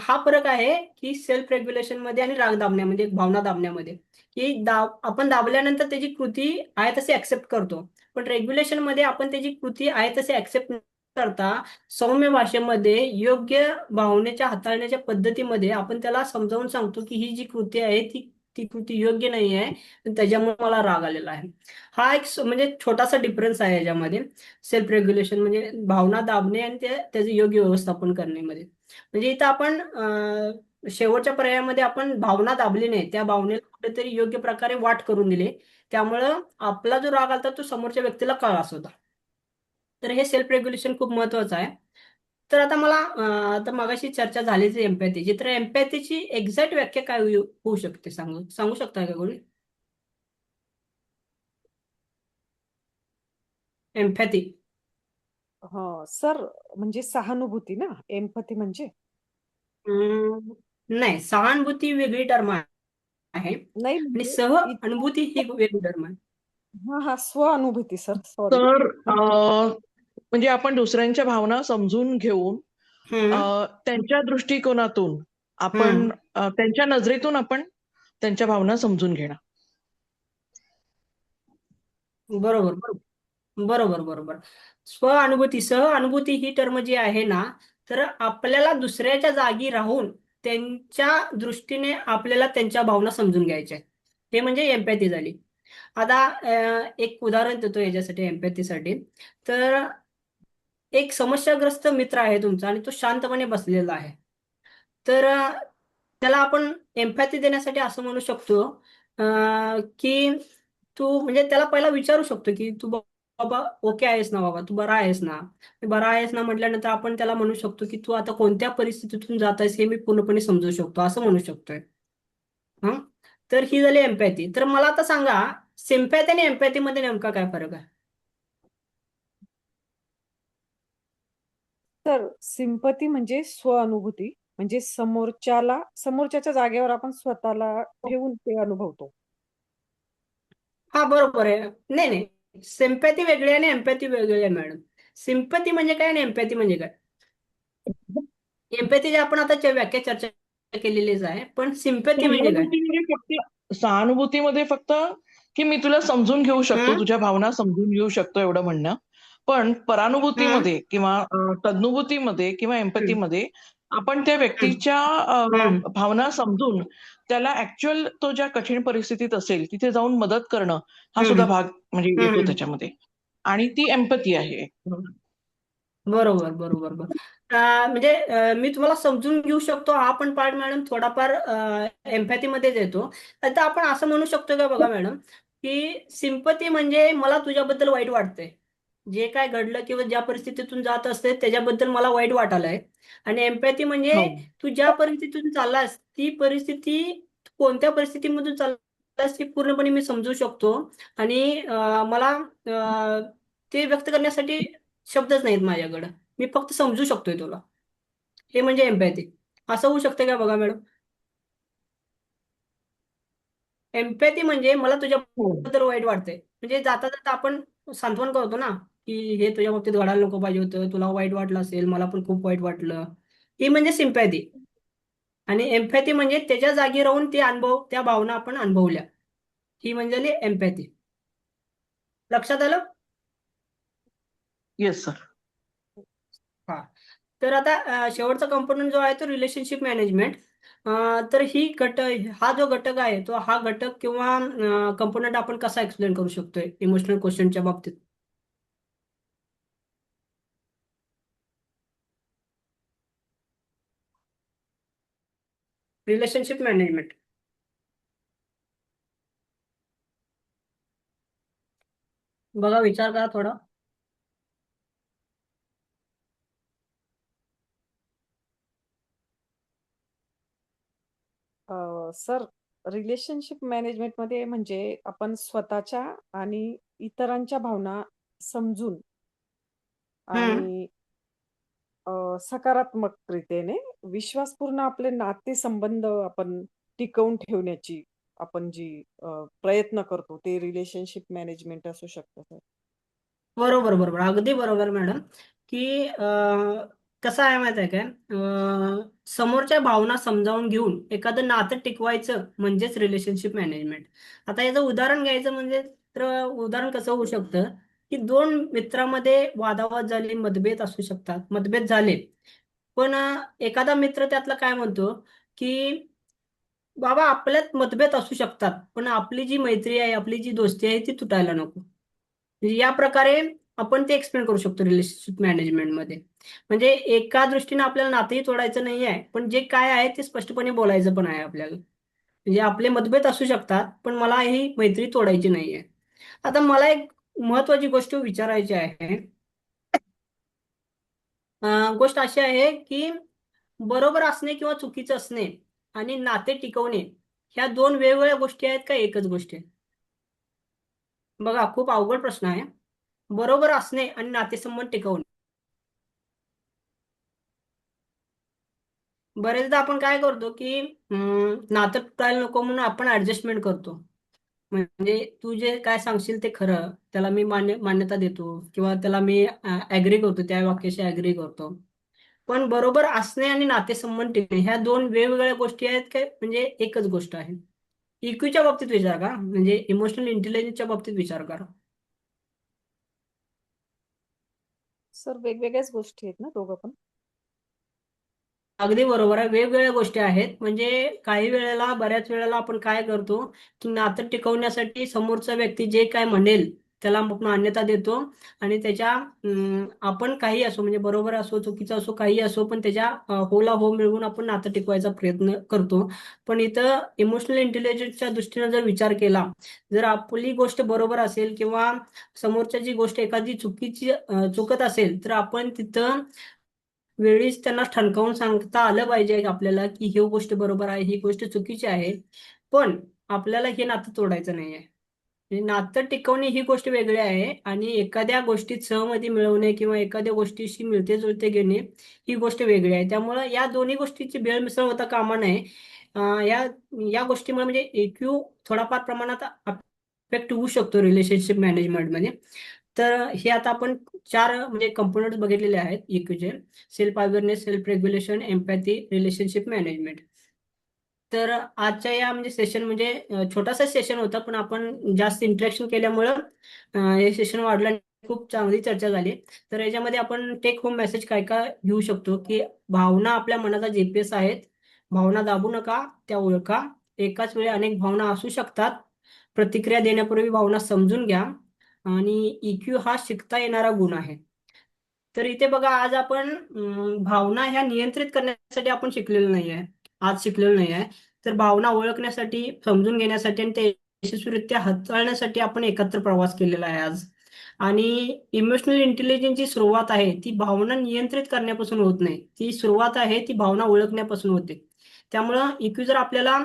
हा फरक आहे की सेल्फ रेग्युलेशन मध्ये आणि राग दाबण्यामध्ये, भावना दाबण्यामध्ये. की आपण दाबल्यानंतर त्याची कृती आहे तशी ऍक्सेप्ट करतो. पण रेग्युलेशन मध्ये आपण त्याची कृती आहे तशी ऍक्सेप्ट न करता सौम्य भाषेमध्ये योग्य भावनेच्या हाताळण्याच्या पद्धतीमध्ये आपण त्याला समजावून सांगतो की ही जी कृती आहे ती ती कृती योग्य नाही आहे आणि त्याच्यामुळे मला राग आलेला आहे. हा एक म्हणजे छोटासा डिफरन्स आहे याच्यामध्ये. सेल्फ रेग्युलेशन म्हणजे भावना दाबणे आणि त्याचे योग्य व्यवस्थापन करण्यामध्ये. म्हणजे इथं आपण शेवटच्या पर्यायामध्ये आपण भावना दाबली नाही, त्या भावनेला कुठेतरी योग्य प्रकारे वाट करून दिले. त्यामुळं आपला जो राग आला तो समोरच्या व्यक्तीला कळाला होता. तर हे सेल्फ रेग्युलेशन खूप महत्वाचं आहे. तर आता मला आता मगाशी चर्चा झालीच एम्पॅथीची, तर एम्पॅथीची एक्झॅक्ट व्याख्या काय होऊ शकते सांगू सांगू शकता का कोणी? एम्पॅथी. सर म्हणजे सहानुभूती ना एम्पथी म्हणजे? नाही, सहानुभूती वेगळी टर्म आहे नाही आणि म्हणजे सह अनुभूती ही वेगळी टर्म आहे. हा हा स्वानुभूती सर, सॉरी. तर म्हणजे आपण दुसऱ्यांच्या भावना समजून घेऊन हम्म त्यांच्या दृष्टिकोनातून आपण हम्म त्यांच्या नजरेतून आपण त्यांच्या भावना समजून घेणं. बरोबर बरोबर बरोबर बरोबर. स्व अनुभूती सह अनुभूती ही टर्म जी आहे ना, तर आपल्याला दुसऱ्याच्या जागी राहून त्यांच्या दृष्टीने आपल्याला त्यांच्या भावना समजून घ्यायच्या आहेत. हे म्हणजे एम्पॅथी झाली. आता एक उदाहरण देतो याच्यासाठी, एम्पॅथीसाठी. तर एक समस्याग्रस्त मित्र आहे तुमचा आणि तो शांतपणे बसलेला आहे. तर त्याला आपण एम्पॅथी देण्यासाठी असं म्हणू शकतो की तू म्हणजे त्याला पहिला विचारू शकतो की तू बाबा ओके आहेस ना, बाबा तू बरा आहेस ना. बरा आहेस ना म्हटल्यानंतर आपण त्याला म्हणू शकतो की तू आता कोणत्या परिस्थितीतून जात आहेस हे मी पूर्णपणे समजू शकतो, असं म्हणू शकतोय. हं? तर ही झाली एम्पॅथी. तर मला आता सांगा, सिम्पॅथी आणि एम्पॅथी मध्ये नेमका काय फरक आहे? तर सिंपती म्हणजे स्वानुभूती, म्हणजे समोरच्याच्या जागेवर आपण स्वतःला ठेवून ते अनुभवतो. हा बरोबर आहे. नाही नाही, सिम्पॅथी वेगळी आणि एम्पॅथी वेगळी आहे मॅडम. सिम्पॅथी म्हणजे काय आणि एम्पॅथी म्हणजे काय? एम्पॅथी जे आपण आता व्याख्या चर्चा केलेलीच आहे, पण सिम्पॅथी म्हणजे काय? सहानुभूती म्हणजे फक्त सहानुभूतीमध्ये फक्त की मी तुला समजून घेऊ शकतो, हम्म तुझ्या भावना समजून घेऊ शकतो एवढं म्हणणं. पण हम्म परानुभूतीमध्ये किंवा तद्नुभूतीमध्ये किंवा हम्म एम्पथीमध्ये आपण त्या हम्म व्यक्तीच्या हम्म भावना समजून त्याला ऍक्च्युअल तो ज्या कठीण परिस्थितीत असेल तिथे जाऊन मदत करणं हा हम्म सुद्धा भाग म्हणजे येतो हम्म त्याच्यामध्ये. आणि ती एम्पथी आहे. हम्म. बरोबर बरोबर बरोबर. म्हणजे मी तुम्हाला समजून घेऊ शकतो हा पण पार्ट मॅडम थोडाफार एम्पॅथी मध्येच येतो. आता आपण असं म्हणू शकतो का बघा मॅडम, की सिंपती म्हणजे मला तुझ्याबद्दल वाईट वाटतंय, जे काय घडलं किंवा ज्या परिस्थितीतून जात असते त्याच्याबद्दल मला वाईट वाटायलंय. आणि एम्पॅथी म्हणजे हो. तू ज्या परिस्थितीतून चाललास ती परिस्थिती, तू कोणत्या परिस्थितीमधून चाललास ती पूर्णपणे मी समजू शकतो. आणि मला ते व्यक्त करण्यासाठी शब्दच नाहीत माझ्याकडे. मी फक्त समजू शकतोय तुला. हे म्हणजे एम्पॅथी. असं होऊ शकतं का बघा मॅडम? एम्पॅथी म्हणजे मला हो. तुझ्याबद्दल वाईट वाटतंय, म्हणजे जाता जाता आपण सांत्वन करतो ना, की हे तुझ्या बाबतीत घडायला नको पाहिजे होतं, तुला वाईट वाटलं असेल, मला पण खूप वाईट वाटलं. ही म्हणजे सिम्पॅथी. आणि एम्पॅथी म्हणजे त्याच्या जागी राहून ते अनुभव, त्या भावना आपण अनुभवल्या. ही म्हणजे एम्पॅथी. लक्षात आलं? Yes sir. हा. तर आता शेवटचा कंपोनंट जो आहे तो रिलेशनशिप मॅनेजमेंट. तर हा जो घटक आहे तो हा घटक किंवा कंपोनंट आपण कसा एक्सप्लेन करू शकतोय इमोशनल क्वेश्चनच्या बाबतीत? Relationship management. बघा, विचार करा थोडा. सर, रिलेशनशिप मॅनेजमेंटमध्ये म्हणजे आपण स्वतःच्या आणि इतरांच्या भावना समजून हम्म आणि सकारात्मक रीतीने विश्वासपूर्ण आपले नातेसंबंध आपण टिकवून ठेवण्याची आपण जी प्रयत्न करतो ते रिलेशनशिप मॅनेजमेंट असू शकतं सर. बरोबर बरोबर, अगदी बरोबर मॅडम. की कसं आहे माहित आहे काय, समोरच्या भावना समजावून घेऊन एखादं नातं टिकवायचं म्हणजेच रिलेशनशिप मॅनेजमेंट. आता याचं उदाहरण घ्यायचं म्हणजे, तर उदाहरण कसं होऊ शकतं, की दोन मित्रामध्ये वादावाद झाले, मतभेद असू शकतात, मतभेद झाले. पण एखादा मित्र त्यातला काय म्हणतो, की बाबा आपल्यात मतभेद असू शकतात पण आपली जी मैत्री आहे, आपली जी दोस्ती आहे ती तुटायला नको. म्हणजे या प्रकारे आपण ते एक्सप्लेन करू शकतो रिलेशनशिप मॅनेजमेंट मध्ये. म्हणजे एका दृष्टीने आपल्याला नातेही तोडायचं नाही आहे, पण जे काय आहे ते स्पष्टपणे बोलायचं पण आहे आपल्याला. म्हणजे आपले मतभेद असू शकतात पण मला ही मैत्री तोडायची नाहीये. आता मला एक महत्वाची गोष्ट विचारायची आहे. गोष्ट अशी आहे की बरोबर असणे किंवा चुकीचं असणे आणि नाते टिकवणे ह्या दोन वेगवेगळ्या गोष्टी आहेत का एकच गोष्ट आहे? बघा, खूप अवघड प्रश्न आहे. बरोबर असणे आणि नातेसंबंध टिकवणे. बरेचदा आपण काय करतो की नातं तुटायला नको म्हणून आपण ऍडजस्टमेंट करतो. म्हणजे तू जे काय सांगशील ते खरं, त्याला मी मान्यता देतो किंवा त्याला मी ऍग्री करतो, त्या वाक्याशी ऍग्री करतो. पण बरोबर असणे आणि नातेसंबंध टिकणे ह्या दोन वेगवेगळ्या गोष्टी आहेत काय, म्हणजे एकच गोष्ट आहे. इक्यूच्या बाबतीत विचार करा, म्हणजे इमोशनल इंटेलिजन्सच्या बाबतीत विचार करा. सर वेगवेगळ्याच गोष्टी आहेत ना दोघं पण. अगदी बरोबर आहे, वेगवेगळ्या गोष्टी आहेत. म्हणजे काही वेळेला, बऱ्याच वेळेला आपण काय करतो की नातं टिकवण्यासाठी समोरचा व्यक्ती जे काय म्हणेल त्याला आपण मान्यता देतो आणि त्याच्या आपण काही असो, म्हणजे बरोबर असो चुकीचं असो काही असो, पण त्याच्या होला हो मिळवून आपण नातं टिकवायचा प्रयत्न करतो. पण इथं इमोशनल इंटेलिजन्सच्या दृष्टीने जर विचार केला, जर आपली गोष्ट बरोबर असेल किंवा समोरच्याची गोष्ट एखादी चुकत असेल, तर आपण तिथं वेळीच त्यांना ठणकावून सांगता आलं पाहिजे आपल्याला की ही गोष्ट बरोबर आहे, ही गोष्ट चुकीची आहे. पण आपल्याला हे नातं तोडायचं नाही आहे. म्हणजे नातं टिकवणे ही गोष्ट वेगळी आहे आणि एखाद्या गोष्टीत सहमती मिळवणे किंवा एखाद्या गोष्टीशी मिळते जुळते घेणे ही गोष्ट वेगळी आहे. त्यामुळं या दोन्ही गोष्टीची भेळमिसळ होता कामा नये. या या गोष्टीमुळे म्हणजे EQ थोडाफार प्रमाणात अफेक्ट होऊ शकतो रिलेशनशिप मॅनेजमेंटमध्ये. तर हे आता आपण चार म्हणजे कंपोनंट्स बघितलेले आहेत EQचे: self awareness, self regulation, empathy, relationship management. तर आजच्या या म्हणजे सेशन म्हणजे छोटासा सेशन होता, पण आपण जास्त इंटरॅक्शन केल्यामुळं हे सेशन वाढलं आणि खूप चांगली चर्चा झाली. तर याच्यामध्ये आपण टेक होम मेसेज काय काय घेऊ शकतो की भावना आपल्या मनाचा GPS आहेत. भावना दाबू नका, त्या ओळखा. एकाच वेळी अनेक भावना असू शकतात. प्रतिक्रिया देण्यापूर्वी भावना समजून घ्या. आणि EQ हा शिकता येणारा गुण आहे. तर इथे बघा, आज आपण भावना ह्या नियंत्रित करण्यासाठी आपण शिकलेलो नाही आहे, आज शिकलेलो नाही आहे. तर भावना ओळखण्यासाठी, समजून घेण्यासाठी आणि ते यशस्वीरित्या हाताळण्यासाठी आपण एकत्र प्रवास केलेला आहे आज. आणि इमोशनल इंटेलिजन्सची सुरुवात आहे ती भावना नियंत्रित करण्यापासून होत नाही, ती सुरुवात आहे ती भावना ओळखण्यापासून होते. त्यामुळं EQ जर आपल्याला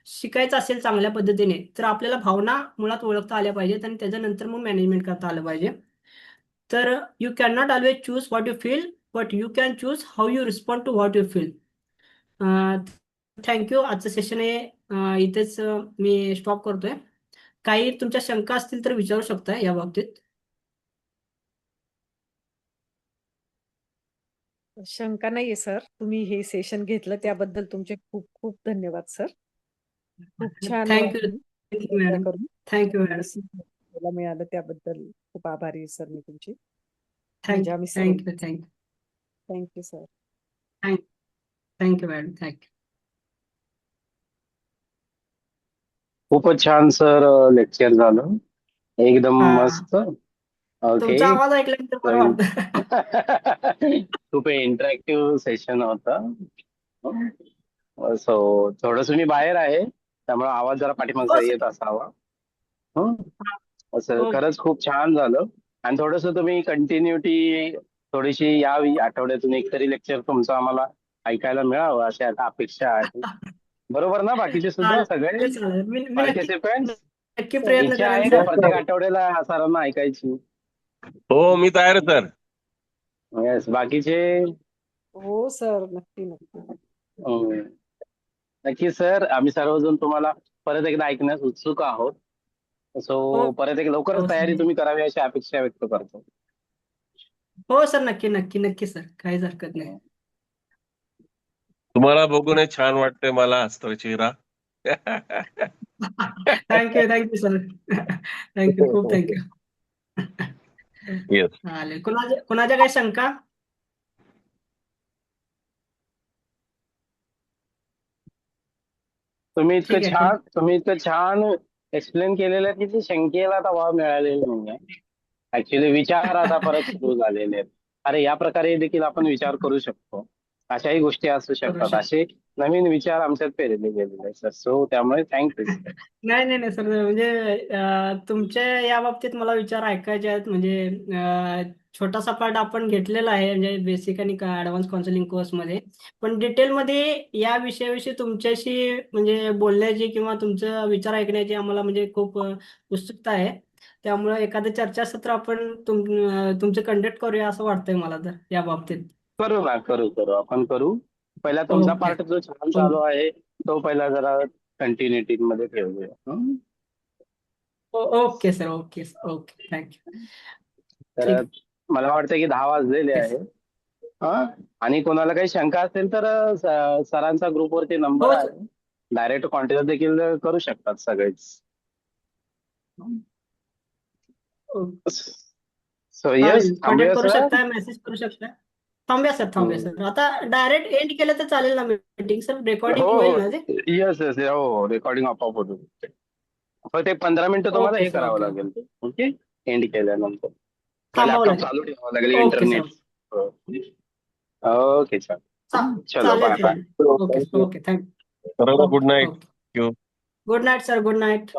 शिकायचं असेल चांगल्या पद्धतीने, तर आपल्याला भावना मुळात ओळखता आल्या पाहिजेत आणि त्याच्यानंतर मग मॅनेजमेंट करता आलं पाहिजे. तर you can not always choose what you feel, but you can choose how you respond to what you feel. Thank you. आजचं सेशन हे इथेच मी स्टॉप करतोय. काही तुमच्या शंका असतील तर विचारू शकता या बाबतीत. शंका नाहीये सर. तुम्ही हे सेशन घेतलं त्याबद्दल तुमचे खूप खूप धन्यवाद सर. खूप छान थँक्यू. वाटलं थँक्यू चर्चा मॅडम. करून. Thank you madam. माहिती मला मिळालं त्याबद्दल खूप आभारी आहे सर मी तुमची. म्हणजे थँक्यू आम्ही सर्व. Thank you thank you thank you sir. Thank you madam. Thank you. खूपच छान सर लेक्चर झालं. एकदम मस्त. ओके. तुमचा आवाज ऐकल्यानंतर बरं वाटतं. खूप इंटरॅक्टिव्ह सेशन होतं. सो थोडस मी बाहेर आहे, त्यामुळे आवाज जरा हो पाठीमागचा सर. येत असावा. हं? असं ओके. खरंच खूप छान झालं. आणि थोडस तुम्ही कंटिन्युटी थोडीशी यावी, आठवड्यातून एक तरी लेक्चर तुमचं आम्हाला ऐकायला मिळावं अशी आता अपेक्षा आहे. बरोबर ना? बाकीचे सुद्धा सगळे चालेल चालेल. मी नक्की पार्टिसिपेंट्स नक्की प्रयत्न इच्छा करेन आहे का सर. प्रत्येक आठवड्याला सरांना ऐकायची? हो, मी तयार आहे सर. येस. बाकीचे? हो सर. नक्की नक्की. हं. नक्की सर, आम्ही सर्वजण तुम्हाला परत एकदा ऐकण्यास उत्सुक आहोत. हो सो परत एक लवकरच हो तयारी सर. तुम्ही करावी अशी अपेक्षा व्यक्त करतो. हो सर, नक्की नक्की नक्की सर, काहीच हरकत नाही. तुम्हाला बघून छान वाटतंय मला, हसतोय चेहरा. Thank you sir. थँक्यू, खूप थँक्यू. येस. चालेल. कोणाच्या काही शंका? ठीक आहे. तुम्ही इतकं छान एक्सप्लेन केलेलं आहे की ती शंकेला आता वाव मिळालेला नाहीये. ऍक्च्युली विचार आता परत सुरू झालेले आहेत. अरे या प्रकारे देखील आपण विचार करू शकतो, अशाही गोष्टी असू करू शकतात. शकतो. असे नवीन विचार आमच्यात पेरले गेलेले आहेत सर. सो त्यामुळे थँक्यू. नाही नाही नाही सर, म्हणजे तुमच्या या बाबतीत मला विचार ऐकायचे आहेत. म्हणजे छोटासा पार्ट आपण घेतलेला आहे, म्हणजे बेसिक आणि ऍडव्हान्स काउन्सिलिंग कोर्समध्ये. पण डिटेलमध्ये या विषयाविषयी तुमच्याशी म्हणजे बोलण्याची किंवा तुमचं विचार ऐकण्याची आम्हाला म्हणजे खूप उत्सुकता आहे. त्यामुळे एखादं चर्चासत्र आपण तुमचं कंडक्ट करूया असं वाटतंय मला तर या बाबतीत. करू ना, करू आपण करू. पहिला तुमचा ओके पार्ट जो छान चालू आहे तो पहिला जरा कंटिन्युटी मध्ये ठेवूया. Okay sir, okay okay, thank you. तर ठीक मला वाटतं की 10 वाजलेले आहे. आहे. हा, आणि कोणाला काही शंका असेल तर सरांचा ग्रुपवरती नंबर हो आहे, सर. डायरेक्ट कॉन्टॅक्ट देखील करू शकतात सगळेच. सो येस, चालेल, थांबूया कॉन्टॅक्ट करू सर. शकता, मेसेज करू शकता. थांबूया सर. आता डायरेक्ट एंड केलं तर चालेल ना मीटिंग सर? हो रेकॉर्डिंग हो, होईल ना ते? येस येस, हो, रेकॉर्डिंग आपोआप होतं. फक्त ते 15 मिनिटं तुम्हाला ओके हे सर, करावं ओके. लागेल. ओके, एंड केल्यानंतर थांबावं लॅपटॉप लागेल. चालू ठेवावं लागेल, okay sir. Internet. Okay sir, चलो चालेल bye sir. Bye. Okay okay, thank you. सर्वांना okay good night. Okay. Good night sir, good night.